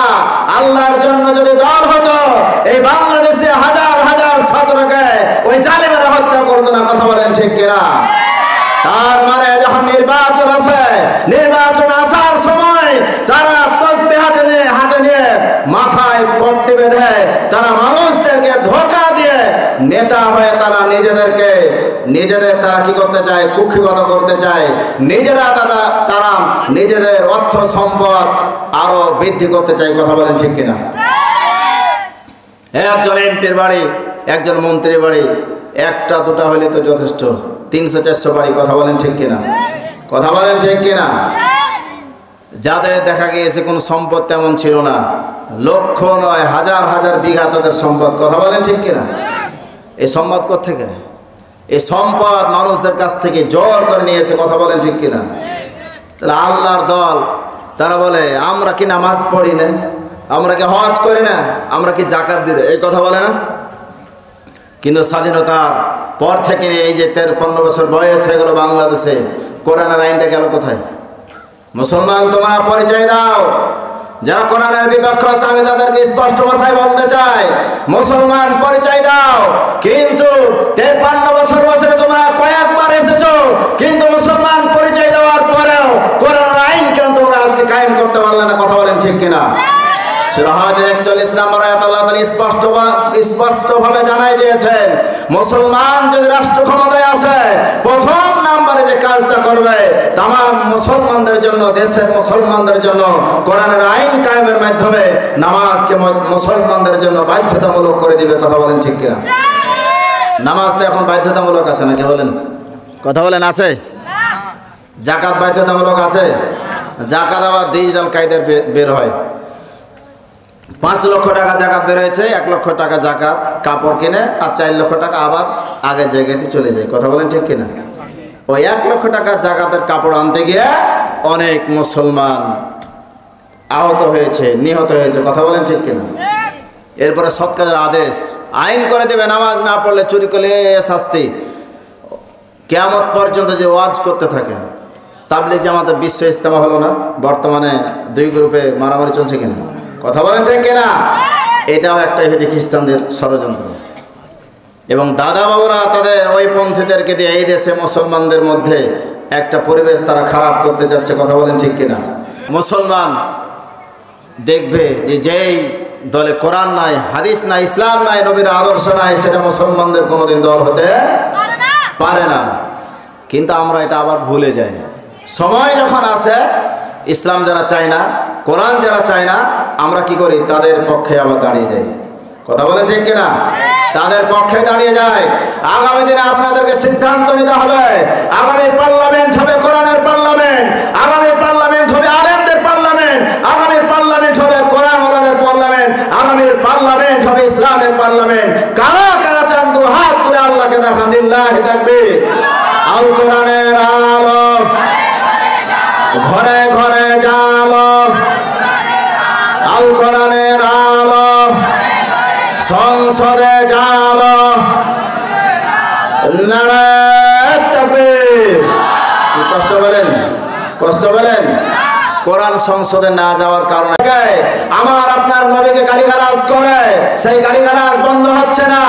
আল্লাহর জন্য যদি দল হতো, এই বাংলাদেশে হাজার হাজার ছাত্রকে ওই জালেমেরা হত্যা করতো না। কথা বলেন ঠিক কিনা? তার মানে যখন নির্বাচন আছে, নির্বাচন আসার সময় তারা তসবিহ হাতে নিয়ে মাথায় পট্টি বেঁধে তারা মানুষদেরকে ধোঁকা দিয়ে নেতা হয়ে তারা নিজেদের তারা কি করতে চায়, কুক্ষিগত করতে চায়, তারা নিজেদের অর্থ সম্পদ আরো বৃদ্ধি করতে চায়। কথা বলেন ঠিক কিনা? একজন এমপির বাড়ি, একজন মন্ত্রীর বাড়ি একটা দুটা হলে তো যথেষ্ট, 300-400 বাড়ি। কথা বলেন ঠিক কিনা? কথা বলেন ঠিক কিনা? যাদের দেখা গিয়েছে কোনো সম্পদ তেমন ছিল না, লক্ষ নয় হাজার হাজার বিঘা তাদের সম্পদ। কথা বলেন ঠিক কিনা? এই সম্পদ কোত্থেকে? এই সম্পদ মানুষদের কাছ থেকে জোর করে নিয়েছে। কথা বলেন ঠিক কিনা? তাহলে আল্লাহর দল তারা বলে আমরা কি নামাজ পড়ি না, আমরা কি হজ করি না, আমরা কি যাকাত দিই না, এই কথা বলে না। কিন্তু স্বাধীনতার পর থেকে এই যে 13-15 বছর বয়স হয়ে গেল বাংলাদেশে, কোরআনের আইনটা গেল কোথায়? মুসলমান তোমরা পরিচয় দাও। যারা কোরআনের বিপক্ষ আছে আমি তাদেরকে স্পষ্ট ভাষায় বলতে চাই, মুসলমান পরিচয় দাও। কিন্তু 53 বছরে তোমরা কয়েকবার এসেছো, কিন্তু মুসলমান পরিচয় দেওয়ার পরেও কোরআনের আইন কেন তোমরা আজকে কায়েম করতে পারলে না? কথা বলেন ঠিক কিনা? সূরা হজের 41 নম্বর আয়াত আল্লাহ তাআলা স্পষ্টভাবে জানাই দিয়েছেন, মুসলমান যদি রাষ্ট্র ক্ষমতায় আছে প্রথম নম্বরে যে কাজটা করবে তামাম মুসলমানদের জন্য, দেশের মুসলমানদের জন্য কোরআনের আইন কায়েমের মাধ্যমে নামাজকে মুসলমানদের জন্য বাধ্যতামূলক করে দিবে। কথা বলেন ঠিক কিনা? নামাজ তো এখন বাধ্যতামূলক আছে নাকি বলেন? কথা বলেন আছে? যাকাত বাধ্যতামূলক আছে? যাকাত আবার ডিজিটাল কায়দায় বের হয়। 5 লক্ষ টাকা জাকাত বের হয়েছে, 1 লক্ষ টাকা জাকাত কাপড় কিনে, আর 4 লক্ষ টাকা আবার আগের জায়গাতে চলে যায়। কথা বলেন ঠিক কিনা? ওই 1 লক্ষ টাকা জাকাতের কাপড় আনতে গিয়ে অনেক মুসলমান আহত হয়েছে, নিহত হয়েছে। কথা বলেন ঠিক কিনা? এরপরে সৎ কাজের আদেশ, আইন করে দেবে, নামাজ না পড়লে চুরি করলে শাস্তি। কিয়ামত পর্যন্ত যে ওয়াজ করতে থাকে। তাবলীগ জামাতের বিশ্ব ইজতেমা হলো না, বর্তমানে 2 গ্রুপে মারামারি চলছে কিনা? কথা বলেন ঠিক কিনা? এটাও একটা ইহুদি খ্রিস্টানদের ষড়যন্ত্র। এবং দাদা বাবুরা তাদের ওই পন্থীদেরকে দিয়ে এই দেশে মুসলমানদের মধ্যে একটা পরিবেশ তারা খারাপ করতে যাচ্ছে। কথা বলেন ঠিক কিনা? মুসলমান দেখবে যে যেই দলে কোরআন নাই, হাদিস নাই, ইসলাম নাই, নবীর আদর্শ নাই, সেটা মুসলমানদের কোনোদিন দল হতে পারে না। কিন্তু আমরা এটা আবার ভুলে যাই। সময় যখন আসে, ইসলাম যারা চায় না, কোরআন যারা চায় না, আমরা কি করি? তাদের পক্ষে আবার দাঁড়িয়ে যাই। কথা বলেন ঠিক কিনা? তাদের পক্ষে দাঁড়িয়ে যায়। আগামী দিনে আপনাদেরকে সিদ্ধান্ত নিতে হবে। আগামী পার্লামেন্ট হবে কোরআনের পার্লামেন্ট, আগামী পার্লামেন্ট হবে আলেমদের পার্লামেন্ট, আগামী পার্লামেন্ট হবে কোরআন ওয়ালাদের পার্লামেন্ট, আগামী পার্লামেন্ট হবে ইসলামের পার্লামেন্ট। কারা কারা চান দু হাত তুলে আল্লাহকে দেখান। লিল্লাহি তাকবীর। আল কোরআনের আলো ঘরে ঘরে জালো, আল কোরআনের আলো সংসদে জালো। নারায়ে তাকবীর। কষ্ট বলেন, কষ্ট বলেন। কোরআন সংসদে না যাওয়ার কারণে আমার আপনার নবীকে গালিগালাজ করে, সেই গালিগালাজ বন্ধ হচ্ছে না।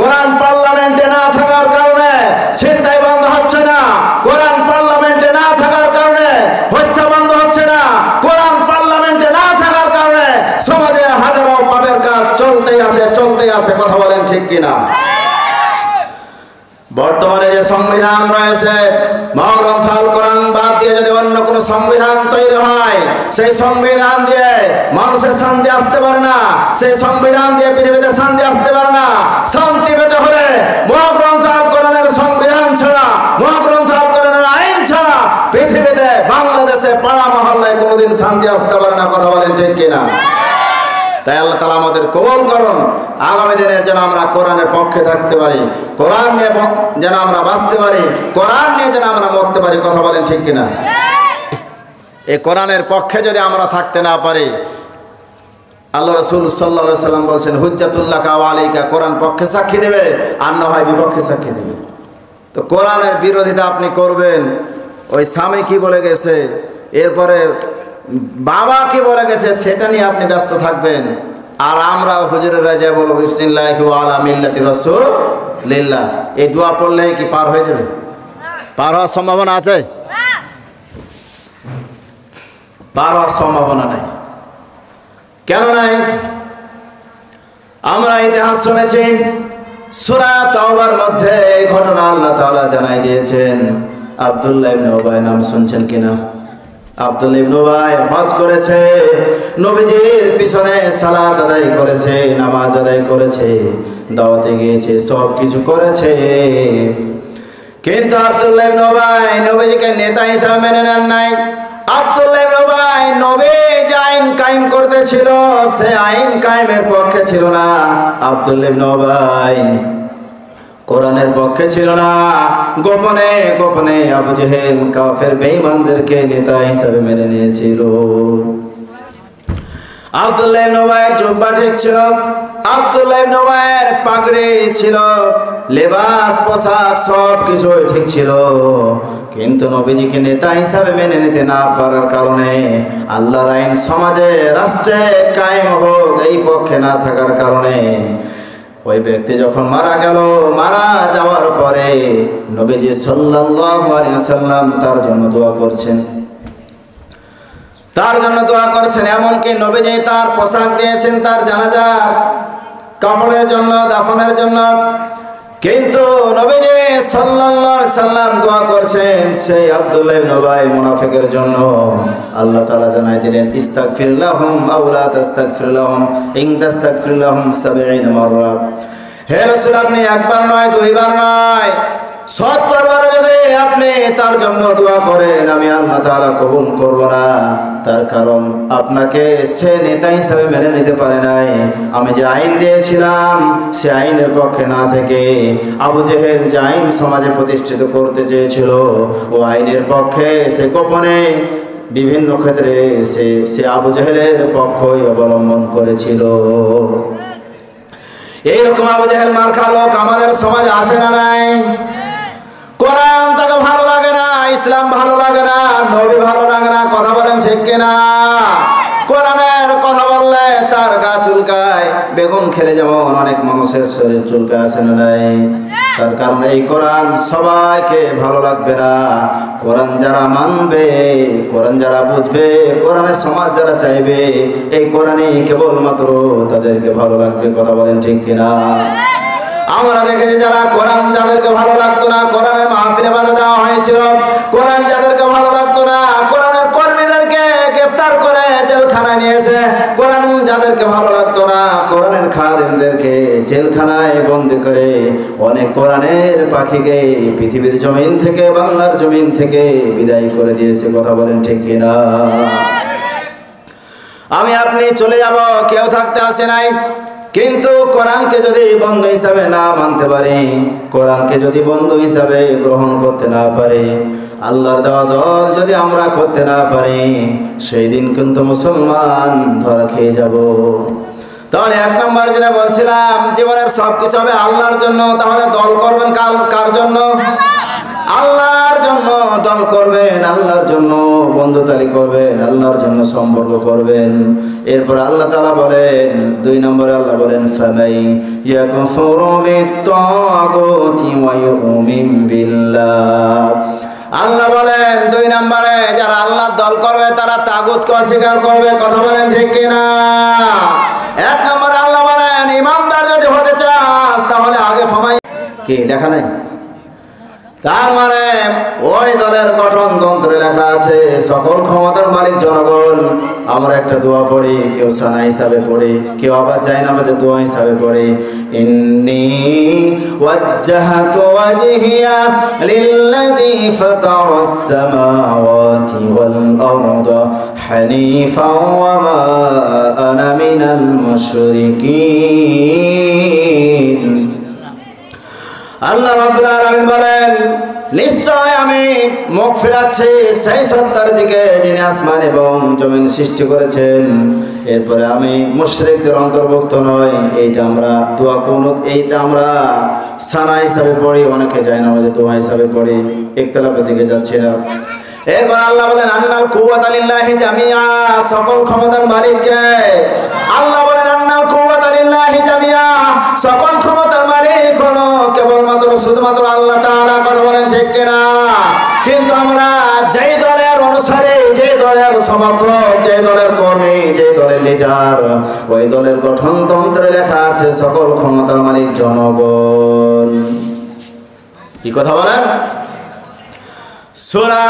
কোরআন পার্লামেন্টে না থাকার কারণে ছিনতাই বন্ধ হচ্ছে না। কোরআন পার্লামেন্টে না থাকার কারণে হত্যা বন্ধ হচ্ছে না। কোরআন পার্লামেন্টে না থাকার কারণে সমাজে হাজারো পাপের কাজ চলতেই আছে, চলতেই আছে। কথা বলেন ঠিক কিনা? বর্তমানে যে সংবিধান রয়েছে, মহাগ্রন্থ আল কোরআন বাদ দিয়ে যদি অন্য কোনো সংবিধান তৈরি হয়, সেই সংবিধান দিয়ে মানুষের শান্তি আসতে পারে না, সেই সংবিধান দিয়ে পৃথিবীতে শান্তি আসতে পারে না। শান্তি পেতে হলে মহাগ্রন্থ আল কোরআনের সংবিধান ছাড়া, মহাগ্রন্থ আল কোরআনের আইন ছাড়া পৃথিবীতে, বাংলাদেশে, পাড়া মহল্লায় কোনোদিন শান্তি আসতে পারে না। কথা বলেন ঠিক কিনা? তাই আল্লাহ তাআলা আমাদের কবুল করুন। আগামী দিনে যেন আমরা কোরআনের পক্ষে থাকতে পারি, কোরআন নিয়ে যেন আমরা বাঁচতে পারি, কোরআন নিয়ে যেন আমরা মরতে পারি। কথা বলেন ঠিক কিনা? এই কোরআনের পক্ষে যদি আমরা থাকতে না পারি, আল্লাহ রাসূল সাল্লাল্লাহু আলাইহি সাল্লাম বলছেন, হুজ্জাতুল্লাকা ওয়া আলাইকা, কোরআন পক্ষে সাক্ষী দেবে, আর না হয় বিপক্ষে সাক্ষী দেবে। তো কোরআনের বিরোধিতা আপনি করবেন, ওই স্বামী কি বলে গেছে, এরপরে বাবা কি বলে গেছে, সেটা নিয়ে আপনি ব্যস্ত থাকবেন। আর আমরা হুজুরের রাজা বলবো বিসমিল্লাহি ওয়া আলা মিল্লাতি রাসূলিল্লাহ, এই দোয়া পড়লে কি পার হয়ে যাবে? পার হওয়ার সম্ভাবনা আছে? পার হওয়ার সম্ভাবনা নাই। কেন নাই? আমরা ইতিহাস শুনেছি, সূরা তাওবার মধ্যে এই ঘটনা আল্লাহ তাআলা জানাই দিয়েছেন। আব্দুল্লাহ ইবনে উবাই নাম শুনছেন কিনা? আব্দুল্লাহ ইবনে উবাই হজ করেছে, নবীজির পিছনে সালাত আদায় করেছে, নামাজ আদায় করেছে, দাওয়াতে গিয়েছে, সব কিছু করেছে। কিন্তু আব্দুল্লাহ ইবনে উবাই নবীজিকে নেতা হিসেবে মেনে নেন নাই। আব্দুল্লাহ ইবনে উবাই নবী যে আইন কায়েম করতেছিল সে আইন কায়েমের পক্ষে ছিল না। আব্দুল্লাহ ইবনে উবাই কোরআনের পক্ষে ছিল না। গোপনে গোপনে আবু জেহেল কাফের বেঈমানদেরকে নেতা হিসেবে মেনে নিয়েছিল। আব্দুল্লাহ ইবনে উবাইয়ের জুব্বা ঠিক ছিল, আব্দুল্লাহ ইবনে উবাইয়ের পাগড়ি ছিল, লেবাস পোশাক সব কিছু ঠিক ছিল। কিন্তু নবীজিকে নেতা হিসাবে মেনে নিতে না পারার কারণে, আল্লাহর আইন সমাজে রাষ্ট্রে কায়েম হোক এই পক্ষে না থাকার কারণে ওই ব্যক্তি যখন মারা গেল, মারা যাওয়ার পরে নবীজি সাল্লাল্লাহু আলাইহি ওয়াসাল্লাম তার জন্য দোয়া করছেন, তার জন্য দোয়া করছেন। এমনকি নবীজি তার পোশাক দিয়েছেন তার জানাজার কাপড়ের জন্য, দাফনের জন্য। কিন্তু নবীজি সাল্লাল্লাহু আলাইহি ওয়াসাল্লাম দোয়া করছেন সেই আব্দুল্লাহ ইবনে উবাই মুনাফিকের জন্য। আল্লাহ তাআলা জানাই দিলেন, ইস্তাগফির লাহুম আও লা তাস্তাগফির লাহুম ইন তাস্তাগফির লাহুম 70 মাররা। হে রাসূল, আপনি একবার নয়, দুইবার নয়, 70 বার যদি আপনি তার জন্য দোয়া করেন আমি আল্লাহ তাআলা কবুল করব না। তার কারণ আপনাকে সে নেতা হিসেবে মেনে নিতে পারে নাই। আমি যে আইন দিয়েছিলাম সে আইনের পক্ষে না থেকে আবু জেহেল যে আইন সমাজে প্রতিষ্ঠিত করতে চেয়েছিল ও আইনের পক্ষে সে গোপনে বিভিন্ন ক্ষেত্রে সে আবু জেহেলের পক্ষই অবলম্বন করেছিল। এইরকম আবু জেহেল মার্কা লোক আমাদের সমাজে আছে না নাই? কোরআন তাকে ভালো লাগে না, ইসলাম ভালো লাগে না, নবী ভালো লাগে না, কথা বলেন ঠিক কিনা? কোরআনের কথা বললে তার গা চুলকায়, বেগুন খেলে যেমন অনেক মানুষের শরীর চুলকায়, আছে না নাই? তার কারণ এই কোরআন সবাইকে ভালো লাগবে না। কোরআন যারা মানবে, কোরআন যারা বুঝবে, কোরআনের সমাজ যারা চাইবে, এই কোরআনই কেবলমাত্র তাদেরকে ভালো লাগবে, কথা বলেন ঠিক কিনা? আমরা দেখেছি যারা কোরআন যাদেরকে ভালো লাগতো না, কোরআনের মাহফিলে বাধা দেওয়া হয়েছিল। কোরআন যাদেরকে ভালো লাগতো না, কোরআনের কর্মীদেরকে গ্রেফতার করে জেলখানায় নিয়েছে। কোরআন যাদেরকে ভালো লাগতো না, কোরআনের খাদেমদেরকে জেলখানায় বন্দি করে অনেক কোরআনের পাখিকে পৃথিবীর জমিন থেকে, বাংলার জমিন থেকে বিদায় করে দিয়েছে, কথা বলেন ঠিক কিনা? আমি আপনি চলে যাব, কেউ থাকতে আসে নাই। কিন্তু কোরআনকে যদি বন্ধু হিসাবে না মানতে পারি, কোরআনকে যদি বন্ধু হিসাবে গ্রহণ করতে না পারি, আল্লাহর দেওয়া দল যদি আমরা করতে না পারি, সেই দিন কিন্তু মুসলমান ধরা খেয়ে যাব। তাহলে এক নম্বর যেটা বলছিলাম, জীবনের সব কিছু হবে আল্লাহর জন্য। তাহলে দল করবেন কার জন্য? আল্লাহর জন্য দল করবেন, আল্লাহর জন্য বন্ধুতালি করবেন, আল্লাহর জন্য সম্পর্ক করবেন। এরপর আল্লাহ তাআলা বলেন, 2 নম্বরে আল্লাহ বলেন, ফামাই ইয়াকফুরু বিত-তাগুতি ওয়া ইউমিন বিল্লাহ। আল্লাহ বলেন 2 নম্বরে যারা আল্লাহর দল করবে তারা তাগুতকে অস্বীকার করবে, কথা বলেন ঠিক কিনা? 1 নম্বরে আল্লাহ বলেন ইমানদার যদি হতে চাস তাহলে আগে ফামাই, কি লেখা নাই? তার মানে ওই দলের গঠনতন্ত্রে লেখা আছে সকল ক্ষমতার মালিক জনগণ। আমরা একটা দোয়া পড়ি, কেউ সানা হিসাবে পড়ি, কেউ আবার যায় না আমাদের দোয়া হিসাবে পড়ি, ইন্নী ওয়াজ্জাহতু ওয়াজহিয়া লিল্লাযী ফাতারাস সামাওয়াতি ওয়াল আরদা হানিফাও ওয়া মা আনা মিনাল মুশরিকিন। আল্লাহ রাব্বুল আলামিন বলেন, নিশ্চয় আমি মুখ ফেরাচ্ছি সেই সত্তার দিকে যিনি আসমান এবং জমিন সৃষ্টি করেছেন। এরপরে আমি মুশরিকদের অন্তর্ভুক্ত নই। এইটা আমরা দোয়া কুনুত, এইটা আমরা সানা হিসাবে পড়ি, অনেকে যায় না আমাদের দোয়া হিসাবে পড়ি, ইখতিলাফের দিকে যাচ্ছি না। এরপর আল্লাহ বলেন আন্নাল কুওয়াতা লিল্লাহি জামিআ, সকল ক্ষমতার মালিক কে? আল্লাহ বলেন আন্নাল কুওয়াতা লিল্লাহি জামিআ, সকল ক্ষমতার মালিক হলো কেবলমাত্র শুধুমাত্র আল্লাহ তাআলা, কথা বলেন ঠিক কিনা? কিন্তু আমরা যেই দলের অনুসারী, যে দলের সমর্থক, যে দলের কর্মী, যে দলের লিডার, ওই দলের গঠনতন্ত্রে লেখা আছে সকল ক্ষমতার মালিক জনগণ। কি কথা বলেন? সূরা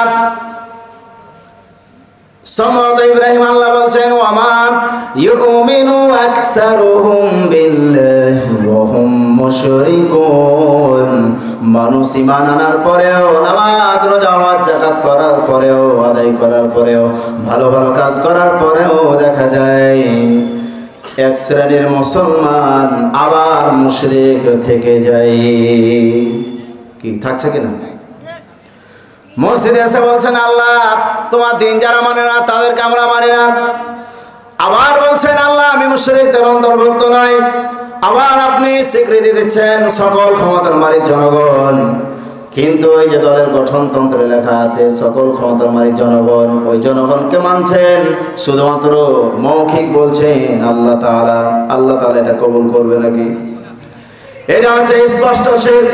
সম্ভবত ইব্রাহিম আল্লাহ বলছেন ওয়ামা ইউমিনু আকসারুহুম বিল্লাহি ওয়া হুম মুশরিকুন। মানুষ ঈমান আনার পরেও, নামাজ রোজা হজ যাকাত করার পরেও, আদায় করার পরেও, ভালো ভালো কাজ করার পরেও দেখা যায় এক শ্রেণীর মুসলমান আবার মুশরিক থেকে যায়। কি থাকছে কিনা? মসজিদে এসে বলছেন আল্লাহ তোমার দিন যারা মানে না তাদেরকে আমরা মানি না, আবার বলছেন আল্লাহ আমি মুশরিকদের অন্তর্ভুক্ত নই, আবার আপনি স্বীকৃতি দিচ্ছেন সকল ক্ষমতার মালিক জনগণ। কিন্তু ওই যে দলের গঠনতন্ত্রে লেখা আছে সকল ক্ষমতার মালিক জনগণ, ওই জনগণকে মানছেন শুধুমাত্র মৌখিক বলছেন আল্লাহ তাআলা। আল্লাহ তাআলা এটা কবুল করবে নাকি? এটা হচ্ছে স্পষ্ট শিরক।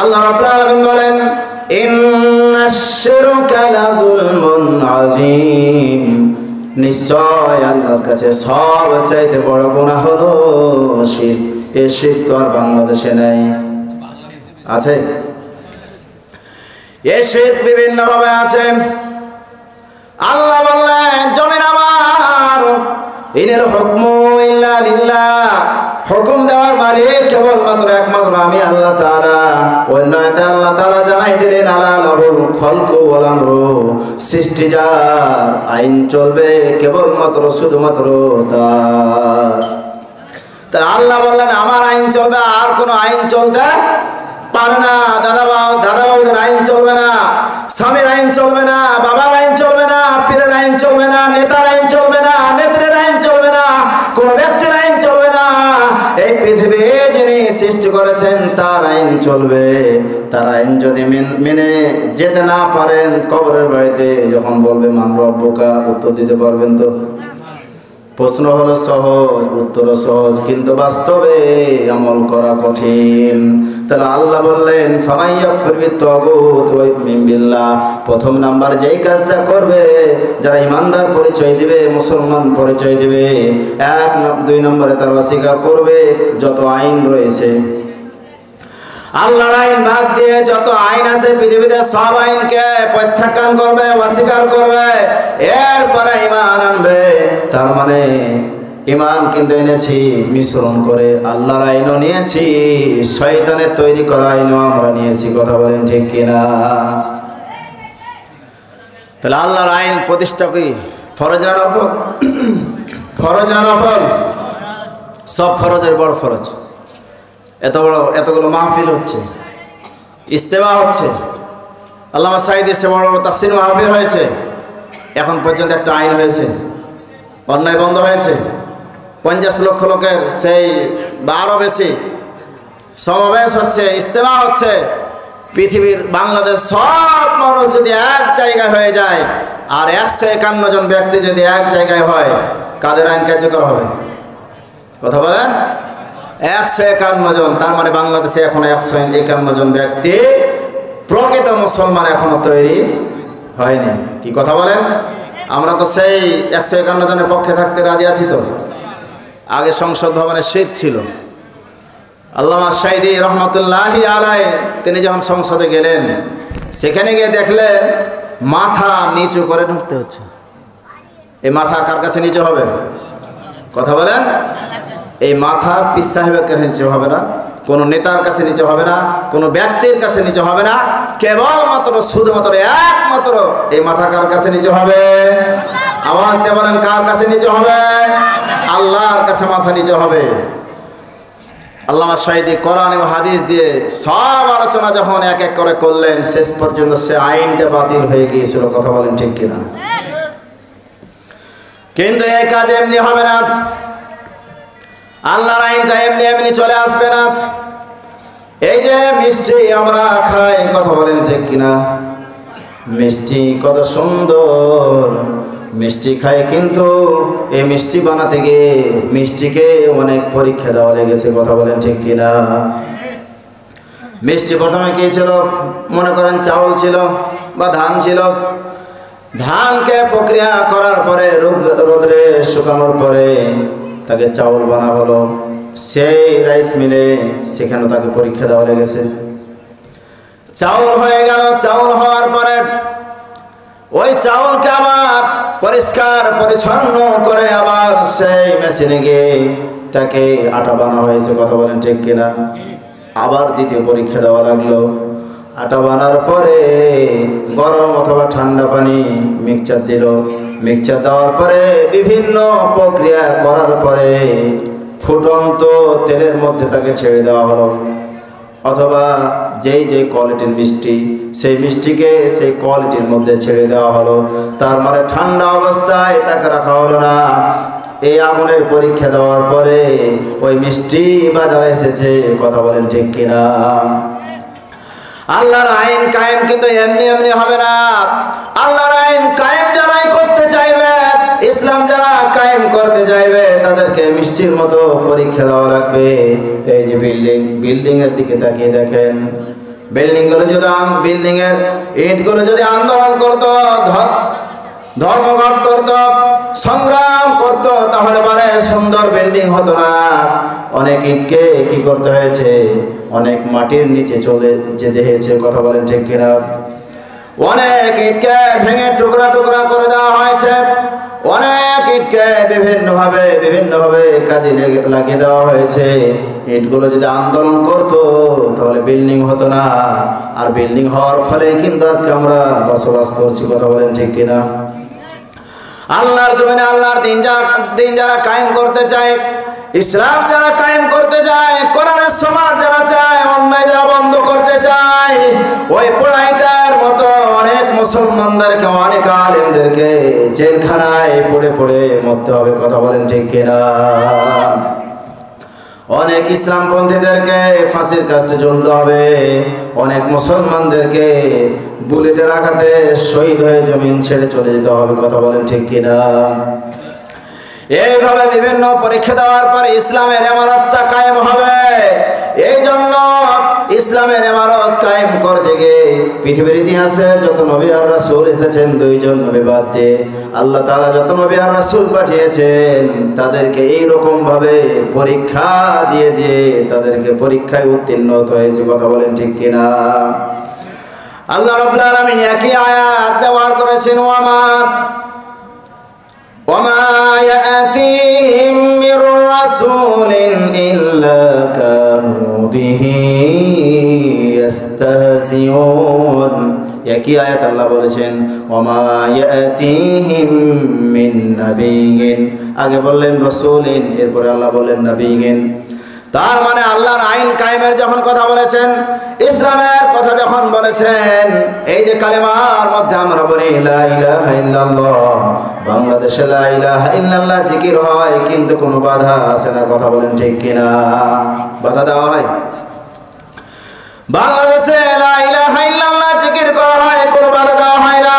আল্লাহ রাব্বুল আলামিন বলেন ইন্নাশ শিরকা লাযুলমুন আযীম, নিশ্চয় আল্লাহর কাছে সবচাইতে বড় গুনাহ হলো শিরক। এই শিরক তো আর বাংলাদেশে নাই, আছে? এই শিরক বিভিন্ন ভাবে আছে। আল্লাহ বললেন জমিন আমার, ইনিল হুকমু ইল্লা লিল্লাহ, হুকুম দেওয়ার মালিক কেবলমাত্র একমাত্র আমি আল্লাহ তাআলা। অন্য আয়াতে আল্লাহ তাআলা জানাই দিলেন আলা লাহুল খালকু ওয়াল আমরু, সৃষ্টি যার, আইন চলবে কেবলমাত্র শুধুমাত্র তার। তাহলে আল্লাহ বললেন আমার আইন চলবে, আর কোনো আইন চলতে পারে না। দাদাবাবুদের আইন চলবে না, স্বামীর আইন চলবে না, বাবার আইন চলবে না, পীরের আইন চলবে না, নেতার আইন চলবে না, নেত্রীর আইন চলবে না, কোন ব্যক্তির আইন চলবে না। এই পৃথিবী যিনি সৃষ্টি করেছেন তার আইন চলবে। তার আইন যদি মেনে যেতে না পারেন, কবরের বাড়িতে যখন বলবে মান রব্বুকা, উত্তর দিতে পারবেন তো? প্রশ্ন হলো সহজ, উত্তর সহজ, কিন্তু বাস্তবে আমল করা কঠিন। তাহলে আল্লাহ বললেন ফামাইয়াকফির বিত্তাগুত ওয়া ইউমিন বিল্লাহ, প্রথম নাম্বার যেই কাজটা করবে, যারা ইমানদার পরিচয় দিবে, মুসলমান পরিচয় দিবে, 2 নম্বরে তারা স্বীকার করবে যত আইন রয়েছে আল্লাহর আইন বাদ দিয়ে যত আইন আছে পৃথিবীতে সব আইনকে প্রত্যাখ্যান করবে, অস্বীকার করবে, এরপরে ঈমান আনবে। তার মানে ঈমান কিন্তু এনেছি মিশ্রণ করে, আল্লাহর আইনও নিয়েছি, শয়তানের তৈরি করা আইনও আমরা নিয়েছি। কথা বলেন ঠিক কিনা? তাহলে আল্লাহর আইন প্রতিষ্ঠা কি ফরজ না নফল? ফরজ না নফল? সব ফরজের বড় ফরজ। এতগুলো মাহফিল হচ্ছে, ইস্তেমা হচ্ছে, আল্লামা সাঈদীর সে বড় বড় তাফসীর মাহফিল হয়েছে, এখন পর্যন্ত একটা আইন হয়েছে, অন্যায় বন্ধ হয়েছে। 50 লক্ষ লোকের সেই বা আরও বেশি সমাবেশ হচ্ছে, ইস্তেমা হচ্ছে। পৃথিবীর বাংলাদেশ সব মানুষ যদি এক জায়গায় হয়ে যায়, আর 151 জন ব্যক্তি যদি এক জায়গায় হয়, কাদের আইন কার্যকর হবে? কথা বলেন। 151 জন, তার মানে বাংলাদেশে এখনো 151 জন ব্যক্তি প্রকৃত মুসলমান এখনো তৈরি হয়নি। কি কথা বলেন? আমরা তো সেই 151 জনের পক্ষে থাকতে রাজি আছি তো। আগে সংসদ ভবনে শীত ছিল, আল্লামা সাঈদী রহমতুল্লাহি আলাইহি তিনি যখন সংসদে গেলেন, সেখানে গিয়ে দেখলেন মাথা নিচু করে ঢুকতে হচ্ছে। এই মাথা কার কাছে নিচু হবে? কথা বলেন। এই মাথা পীর সাহেবের কাছে নিচু হবে না, কোনো নেতার কাছে নিচু হবে না, কোনো ব্যক্তির কাছে নিচু হবে না, কেবলমাত্র শুধুমাত্র একমাত্র এই মাথা কার কাছে নিচু হবে? আওয়াজ দিয়ে বলেন, কার কাছে নিচু হবে? আল্লাহর কাছে মাথা নিচু হবে। আল্লামা সাঈদী কোরআন এবং হাদিস দিয়ে সব আলোচনা যখন এক এক করে করলেন, শেষ পর্যন্ত সে আইনটা বাতিল হয়ে গিয়েছিল। কথা বলেন ঠিক কিনা? কিন্তু এই কাজ এমনি হবে না, আল্লাহর আইনটা এমনি এমনি চলে আসবে না। এই যে মিষ্টি আমরা খাই, কথা বলেন ঠিক কিনা? মিষ্টি কত সুন্দর, মিষ্টি খাই, কিন্তু এই মিষ্টি বানাতে গিয়ে মিষ্টিকে অনেক পরীক্ষা দেওয়া লেগেছে। কথা বলেন ঠিক কিনা? মিষ্টি প্রথমে কি ছিল? মনে করেন চাউল ছিল বা ধান ছিল, ধানকে প্রক্রিয়া করার পরে রোদ্রে শুকানোর পরে তাকে চাউল বানা হলো, সেই রাইস মিলে সেখানে তাকে পরীক্ষা দেওয়া লেগেছে। চাউল হয়ে গেল, চাউল হওয়ার পরে ওই চাউলকে আবার পরিষ্কার পরিচ্ছন্ন করে আবার সেই মেশিনে গিয়ে তাকে আটা বানা হয়েছে। কথা বলেন ঠিক কিনা? আবার দ্বিতীয় পরীক্ষা দেওয়া লাগলো। আটা বানার পরে গরম অথবা ঠান্ডা পানি মিক্সচার দিল। মিক্সচার দেওয়ার পরে বিভিন্ন প্রক্রিয়া করার পরে ফুটন্ত তেলের মধ্যে তাকে ছেড়ে দেওয়া হলো, অথবা যেই কোয়ালিটির মিষ্টি সেই মিষ্টিকে সেই কোয়ালিটির মধ্যে ছেড়ে দেওয়া হলো। তার মানে ঠান্ডা অবস্থায় তাকে রাখা হলো না। এই আগুনের পরীক্ষা দেওয়ার পরে ওই মিষ্টি বাজারে এসেছে। কথা বলেন ঠিক কিনা? আল্লাহর আইন কায়েম কিন্তু এমনি এমনি হবে না। আল্লাহর আইন কায়েম যারাই করতে চাইবে, ইসলাম যারা কায়েম করতে চাইবে, তাদেরকে মিষ্টির মতো পরীক্ষা দেওয়া লাগবে। এই যে বিল্ডিং এর দিকে তাকিয়ে দেখেন, বিল্ডিং এর ইটগুলো যদি আন্দোলন করতো, ধর্মঘট করতো, সংগ্রাম করতো, তাহলে পরে সুন্দর বিল্ডিং হতো না। অনেক ইটকে কি করতে হয়েছে? অনেক মাটির নিচে চলে যেতে হয়েছে। কথা বলেন ঠিক কিনা? অনেক ইটকে ভেঙে টুকরা টুকরা করে দেওয়া হয়েছে। অনেক ইটকে বিভিন্নভাবে কাজে লাগিয়ে দেওয়া হয়েছে। ইটগুলো যদি আন্দোলন করতো তাহলে বিল্ডিং হতো না। আর বিল্ডিং হওয়ার ফলে কিন্তু আজকে আমরা বসবাস করছি। কথা বলেন ঠিক কিনা? আল্লাহর জমিনে আল্লাহর দিন যারা কায়েম করতে চায়, ইসলাম যারা কায়েম করতে চায়, কোরআনের সমাজ যারা চায়, অন্যায় যারা বন্ধ করতে চায়, ওই পোড়াইটার মতো অনেক মুসলমানদেরকে, অনেক আলেমদেরকে জেলখানায় পড়ে পড়ে মরতে হবে। কথা বলেন ঠিক কিনা? অনেক ইসলামপন্থীদেরকে ফাঁসির কাছে ঝুলতে হবে। অনেক মুসলমানদেরকে বুলেটের আঘাতে শহীদ হয়ে জমিন ছেড়ে চলে যেতে হবে। কথা বলেন ঠিক কিনা? এইভাবে বিভিন্ন পরীক্ষা দেওয়ার পরে ইসলামের ইমারতটা কায়েম হবে। এই জন্য ইসলামের ইমারত কায়েম করতে গিয়ে পৃথিবীর ইতিহাসে যত নবী আর রাসূল এসেছেন, দুইজন নবী বাদ দিয়ে আল্লাহ তাআলা যত নবী আর রাসূল পাঠিয়েছেন, তাদেরকে এইরকম ভাবে পরীক্ষা দিয়ে দিয়ে তাদেরকে পরীক্ষায় উত্তীর্ণ হতে হয়েছে। কথা বলেন ঠিক কিনা? আল্লাহ রাব্বুল আলামিন একই আয়াত ব্যবহার করেছেন, وما يأتيهم من رسول إلا كانوا به يستهزئون। একই আয়াত আল্লাহ বলেছেন ওমা ইয়াতিহিম মিন নাবিয়িন, আগে বললেন রাসূলিন, এরপরে আল্লাহ বললেন নাবিয়িন। তার মানে আল্লাহর আইন কায়েমের যখন কথা বলেছেন, ইসলামের কথা যখন বলেছেন, এই যে কালেমার মধ্যে আমরা বলি লা ইলাহা ইল্লাল্লাহ, বাংলাদেশে লা ইলাহা ইল্লাল্লাহ জিকির হয়, কিন্তু কোনো বাধা আছে না। কথা বলেন ঠিক কিনা? বাধা দেওয়া হয়? বাংলাদেশে লা ইলাহা ইল্লাল্লাহ জিকির করা হয়, কোনো বাধা দেওয়া হয় না।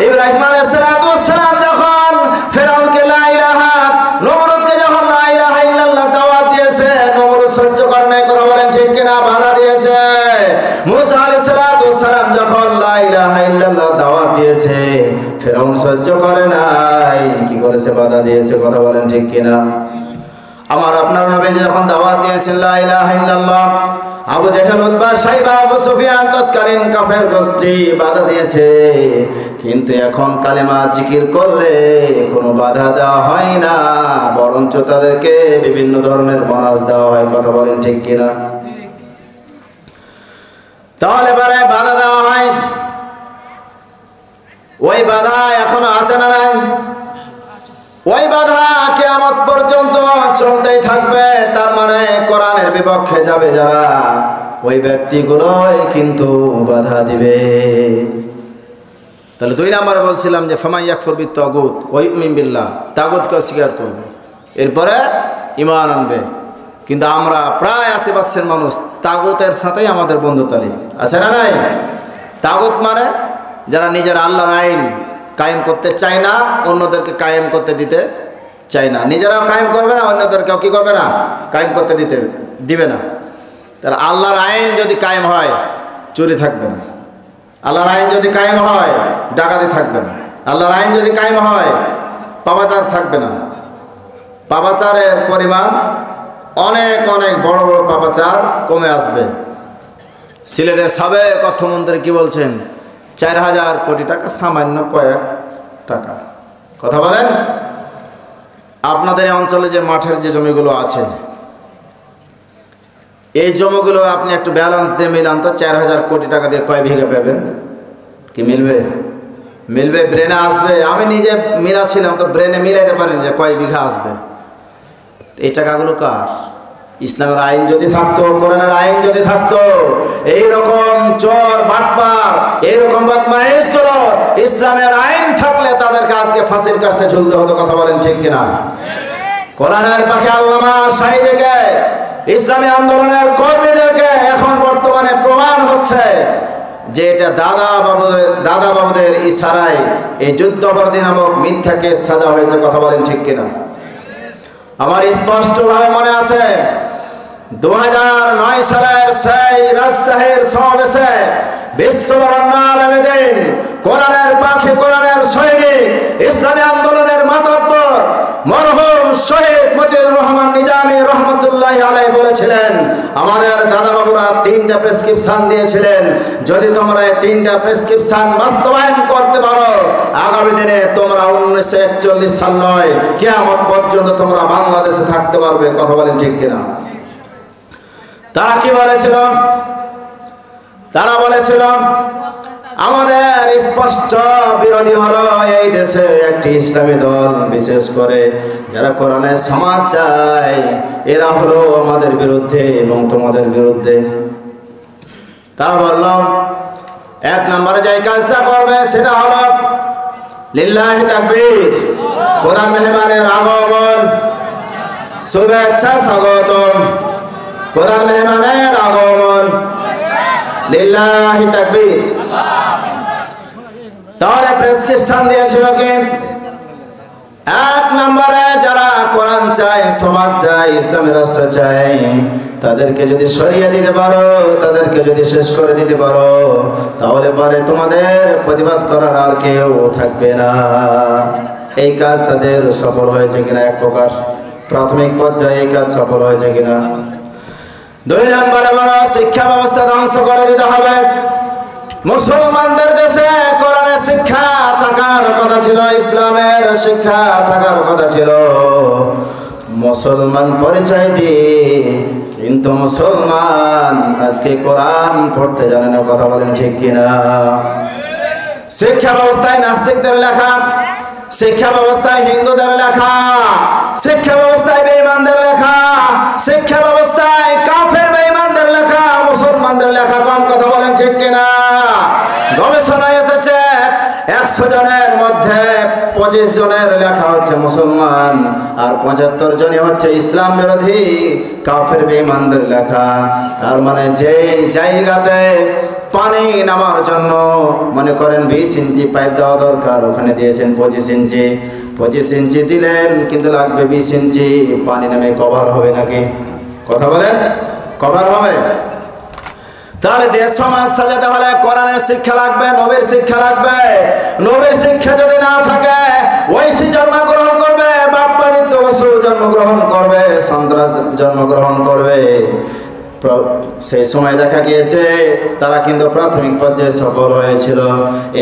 ইব্রাহিম আলাইহিস সালাম যখন ফেরাউনকে লা ইলাহা, নমরুদকে যখন লা ইলাহা ইল্লাল্লাহ দাওয়াত দিয়েছে, নমরুদ সহ্য করে নাই। কথা বলেন ঠিক কিনা? বাধা দিয়েছে। মুসা আলাইহিস সালাম যখন লা ইলাহা ইল্লাল্লাহ দাওয়াত দিয়েছে, ফেরাউন সহ্য করে নাই, কি করেছে? বাধা দিয়েছে। কথা বলেন ঠিক কিনা? আমার আপনার নবী যখন দাওয়াত দিয়েছেন লা ইলাহা ইল্লাল্লাহ, আবু জাহেল, উতবা, সাইবা, আবু সুফিয়ান তৎকালীন কাফের গোষ্ঠী বাধা দিয়েছে, কিন্তু এখন কালেমা জিকির করলে কোনো বাধা দেওয়া হয় না, বরঞ্চ তাদেরকে বিভিন্ন ধরনের বোনাস দেওয়া হয়। কথা বলেন ঠিক কিনা? তাহলে পরে বাধা দেওয়া হয়, ওই বাধা এখনো আছে না নাই? ওই বাধা কিয়ামত পর্যন্ত চলতেই থাকবে। তার মানে কোরআনের বিপক্ষে যাবে যারা, ওই ব্যক্তিগুলোই কিন্তু বাধা দিবে। তাহলে 2 নম্বরে বলছিলাম যে ফামান ইয়াকফুর বিত-তাগুত ওয়া ইউমিন বিল্লাহ, তাগুতকে অস্বীকার করবে, এরপরে ঈমান আনবে। কিন্তু আমরা প্রায় 80% মানুষ তাগুতের সাথেই আমাদের বন্ধুতালি আছে না নাই? তাগুত মানে যারা নিজের আল্লাহর আইন কায়েম করতে চায় না, অন্যদেরকে কায়েম করতে দিতে চায় না, নিজেরাও কায়েম করবে না, অন্যদেরকেও কি করবে না? কায়েম করতে দিবে না। তার আল্লাহর আইন যদি কায়েম হয়, চুরি থাকবে না। আল্লাহর আইন যদি কায়েম হয়, ডাকাতি থাকবে না। আল্লাহর আইন যদি কায়েম হয়, পাপাচার থাকবে না। পাপাচারের পরিমাণ অনেক অনেক বড় বড় পাপাচার কমে আসবে। সিলেটের সাবেক অর্থমন্ত্রী কি বলছেন? 4000 কোটি টাকা সামান্য কয়েক টাকা। কথা বলেন। আপনাদের এই অঞ্চলে যে মাঠের যে জমিগুলো আছে, এই জমিগুলো আপনি একটু ব্যালেন্স দিয়ে মিলান তো 4000 কোটি টাকা দিয়ে কয় বিঘা পাবেন? কি মিলবে? মিলবে? ব্রেনে আসবে? আমি নিজে মিলাছিলাম তো ব্রেনে মিলাইতে পারিনি যে কয় বিঘা আসবে। এই টাকাগুলো কার? ইসলামের আইন যদি থাকতো, কোরআনের আইন যদি থাকতো, এইরকম চোর বাটপার, এইরকম বদমাইশ গুলো ইসলামের আইন থাকলে তাদেরকে আজকে ফাঁসির কাছে ঝুলতে হতো। কথা বলেন ঠিক কিনা? কোরআনের পাখি আল্লামা সাইদিকে, ইসলামী আন্দোলনের কর্মীদেরকে এখন বর্তমানে প্রমাণ হচ্ছে যে এটা দাদা বাবুদের ইশারায় এই যুদ্ধবন্দী নামক মিথ্যাকে সাজা হয়েছে। কথা বলেন ঠিক কিনা? আমার স্পষ্টভাবে মনে আছে 2009 সালের সেই রাজশাহীর সমাবেশে বিশ্ববরেণ্য আলেমদিন, কোরআনের পাখি, কোরআনের সৈনিক, ইসলামী আন্দোলনের মাতব্বর মরহুম শহীদ মতিউর রহমান নিজামী রহমতুল্লাহি আলাইহি বলেছিলেন, আমাদের দাদা বাবুরা 3টা প্রেসক্রিপশন দিয়েছিলেন, যদি তোমরা এই 3টা প্রেসক্রিপশন বাস্তবায়ন করতে পারো, আগামী দিনে তোমরা 1941 সাল নয়, কিয়ামত পর্যন্ত তোমরা বাংলাদেশে থাকতে পারবে। কথা বলেন ঠিক কিনা? তারা কি বলেছিল? তারা বলেছিল আমাদের স্পষ্ট বিরোধী হলো এই দেশে একটি ইসলামী দল, বিশেষ করে যারা কোরআনের সমাজ চায়, এরা হলো আমাদের বিরুদ্ধে এবং তোমাদের বিরুদ্ধে। তারা বলল 1 নম্বরে যে কাজটা করবে সেটা হলো লিল্লাহি তাকবীর, কোরআন মেহমানের আগমন, শুভেচ্ছা স্বাগতম, কোরআন মেহমানের আগমন, লিল্লাহি তাকবীর। তাহলে প্রেসক্রিপশন দিয়েছিল কি? 1 নম্বরে যারা কোরআন চায়, সমাজ চায়, ইসলামী রাষ্ট্র চায়, তাদেরকে যদি সরিয়ে দিতে পারো, তাদেরকে যদি শেষ করে দিতে পারো, তাহলে পরে তোমাদের প্রতিবাদ করার আর কেউ থাকবে না। এই কাজ তাদের সফল হয়েছে কিনা? এক প্রকার প্রাথমিক পর্যায়ে এই কাজ সফল হয়েছে কিনা? 2 নম্বরে বলা শিক্ষা ব্যবস্থা ধ্বংস করে দিতে হবে। মুসলমানদের দেশে কোরআনের শিক্ষা থাকার কথা ছিল, ইসলামের শিক্ষা থাকার কথা ছিল। মুসলমান পরিচয় দিয়ে কিন্তু মুসলমান আজকে কোরআন পড়তে জানে না। কথা বলেন ঠিক কিনা? শিক্ষা ব্যবস্থায় নাস্তিকদের লেখা, শিক্ষা ব্যবস্থায় হিন্দুদের লেখা, শিক্ষা ব্যবস্থায় বেঈমানদের লেখা, শিক্ষা ব্যবস্থায় কাফের বেঈমানদের লেখা, মুসলমানদের লেখা কম। কথা বলেন ঠিক কিনা? গবেষণায় এসেছে 100 জনের মধ্যে 25 জনের লেখা হচ্ছে মুসলমান, আর 75 জনই হচ্ছে ইসলাম বিরোধী কাফের বেঈমানদের লেখা। তার মানে যে জায়গাতে পানি নামার জন্য মনে করেন 20 ইঞ্চি পাইপ দেওয়া দরকার, ওখানে দিয়েছেন 25 ইঞ্চি। 25 ইঞ্চি দিলেন, কিন্তু লাগবে 20 ইঞ্চি। পানি নামে কভার হবে নাকি? কথা বলেন, কভার হবে? তাহলে দেশ সমাজ সাজাতে হলে কোরআনের শিক্ষা লাগবে, নবীর শিক্ষা লাগবে। নবীর শিক্ষা যদি না থাকে, ঐশী জন্মগ্রহণ করবে, বাপ্পাদিত্য বসু জন্মগ্রহণ করবে, সন্ত্রাস জন্মগ্রহণ করবে। সেই সময় দেখা গিয়েছে তারা কিন্তু প্রাথমিক পর্যায়ে সফল হয়েছিল।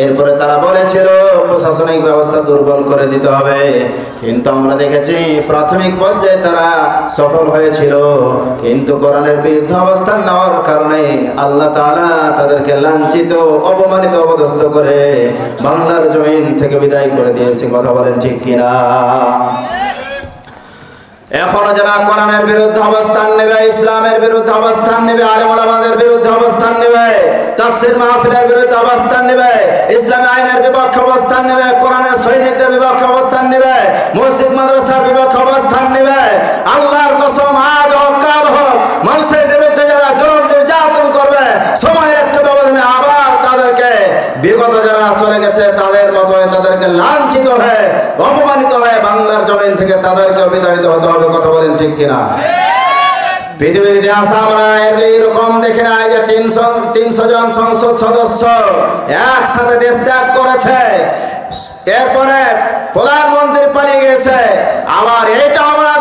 এরপরে তারা বলেছিল প্রশাসনিক ব্যবস্থা দুর্বল করে দিতে হবে, কিন্তু আমরা দেখেছি প্রাথমিক পর্যায়ে তারা সফল হয়েছিল, কিন্তু কোরআনের বিরুদ্ধে অবস্থান নেওয়ার কারণে আল্লাহ তাআলা তাদেরকে লাঞ্ছিত, অপমানিত, অপদস্থ করে বাংলার জমিন থেকে বিদায় করে দিয়েছে। কথা বলেন ঠিক কিনা? এখনো যারা কোরআনের বিরুদ্ধে অবস্থান নেবে, ইসলামের বিরুদ্ধে অবস্থান নেবে, আলেম ওলামাদের বিরুদ্ধে অবস্থান নেবে, তাফসীর মাহফিলের বিরুদ্ধে অবস্থান নেবে, ইসলামী আইনের বিপক্ষে অবস্থান নেবে, কোরআনের সৈনিকদের বিপক্ষে অবস্থান নেবে, মসজিদ মাদ্রাসার বিপক্ষে অবস্থান নেবে, আল্লাহর কসম আজ হোক কাল হোক মানুষের বিরুদ্ধে যারা জুলুম নির্যাতন করবে, সময়ের একটা ব্যবধানে আবার তাদেরকে বিগত যারা চলে গেছে তাদের মতো তাদেরকে লাঞ্ছিত হয়ে, অপমানিত হয়ে বাংলার জমিন থেকে তাদেরকে বিতাড়িত হতে হবে। কথা বলেন ঠিক কিনা? পৃথিবীর ইতিহাসে আমরা এইরকম দেখে নাই যে 300 জন সংসদ সদস্য একসাথে দেশ ত্যাগ করেছে, এরপরে প্রধানমন্ত্রী পালিয়ে গেছে। আবার এটা আমরা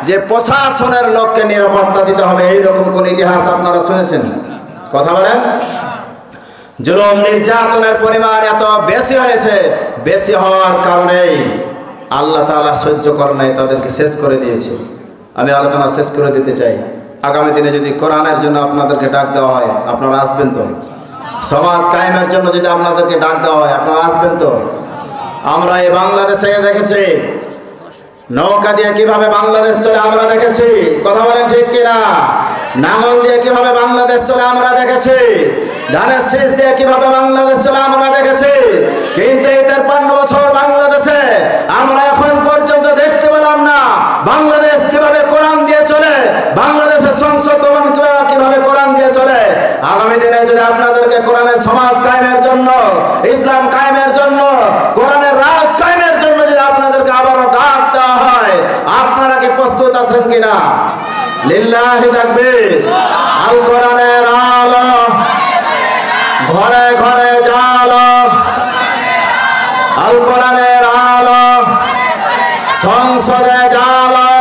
যে প্রশাসনের লোককে নিরাপত্তা দিতে হবে, এইরকম কোন ইতিহাস আপনারা শুনেছেন? কথা বলেন। জুলুম নির্যাতনের পরিমাণ এত বেশি হয়েছে, বেশি হওয়ার কারণেই আল্লাহ তাআলা সহ্য করেন নাই, তাদেরকে শেষ করে দিয়েছে। আমি আলোচনা শেষ করে দিতে চাই। আগামী দিনে যদি কোরআনের জন্য আপনাদেরকে ডাক দেওয়া হয়, আপনারা আসবেন তো? সমাজ কায়েমের জন্য যদি আপনাদেরকে ডাক দেওয়া হয়, আপনারা আসবেন তো? আমরা এই বাংলাদেশে দেখেছি নৌকা দিয়ে কিভাবে বাংলাদেশ চলে, আমরা দেখেছি। কথা বলেন ঠিক কিনা? নাঙল দিয়ে কিভাবে বাংলাদেশ চলে আমরা দেখেছি। ধানের শীষ দিয়ে কিভাবে বাংলাদেশ চলে আমরা দেখেছি। কিন্তু এই 53 বছর বাংলাদেশে আমরা এখন পর্যন্ত দেখতে পেলাম না বাংলাদেশ কিভাবে কোরআন দিয়ে চলে, বাংলাদেশের সংসদ ভবন কিভাবে কোরআন দিয়ে চলে। আগামী দিনে যদি আপনাদেরকে কোরআনের সমাজ কায়েমের জন্য, ইসলাম কায়েমের জন্য, কোরআনের রাজ কায়েমের জন্য যদি আপনাদেরকে আবারও ডাক দেওয়া হয়, আপনারা কি প্রস্তুত আছেন কিনা? লিল্লাহি তাকবীর। আল কোরআনের আলো ঘরে ঘরে জালো, আল কোরআনের আলো সংসদে জালো।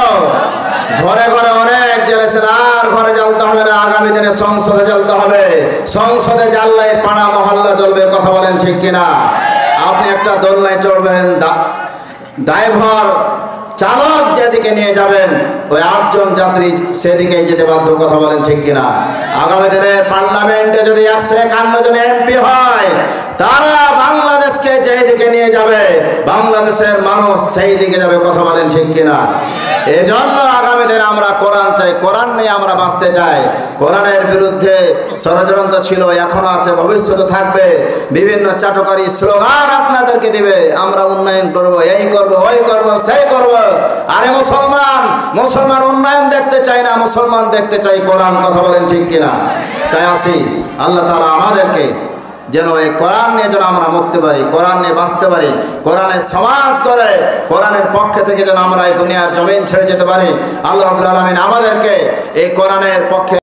ঘরে ঘরে অনেক জ্বেলেছেন, আর ঘরে জ্বালতে হবে না, আগামী দিনে সংসদে জ্বালতে হবে। সংসদে জ্বাললে পাড়া মহল্লা জ্বলবে। কথা বলেন ঠিক কিনা? আপনি একটা দোলনায় চড়বেন, ড্রাইভার চালক যেদিকে নিয়ে যাবেন ওই 8 জন যাত্রী সেদিকেই যেতে বাধ্য। কথা বলেন ঠিক কিনা? আগামী দিনে পার্লামেন্টে যদি 151 জন এমপি হয়, তারা বাংলাদেশকে যেদিকে নিয়ে যাবে, বাংলাদেশের মানুষ সেই দিকে যাবে। কথা বলেন ঠিক কিনা? এই জন্য আগামী দিনে আমরা কোরআন চাই, কোরআন নিয়ে আমরা বাঁচতে চাই। কোরআনের বিরুদ্ধে ষড়যন্ত্র ছিল, এখনো আছে, ভবিষ্যতে থাকবে। বিভিন্ন চাটুকারী স্লোগান আপনাদেরকে দিবে, আমরা উন্নয়ন করব, এই করব, ওই করব, সেই করব। আরে মুসলমান উন্নয়ন দেখতে চাই না, মুসলমান দেখতে চাই কোরআন। কথা বলেন ঠিক কিনা? তাই আসি আল্লাহ তাআলা আমাদেরকে যেন এই কোরআন নিয়ে যেন আমরা মরতে পারি, কোরআন নিয়ে বাঁচতে পারি, কোরআনের সমাজ করে, কোরআনের পক্ষে থেকে যেন আমরা এই দুনিয়ার জমিন ছেড়ে যেতে পারি। আল্লাহ রাব্বুল আলামিন আমাদেরকে এই কোরআনের পক্ষে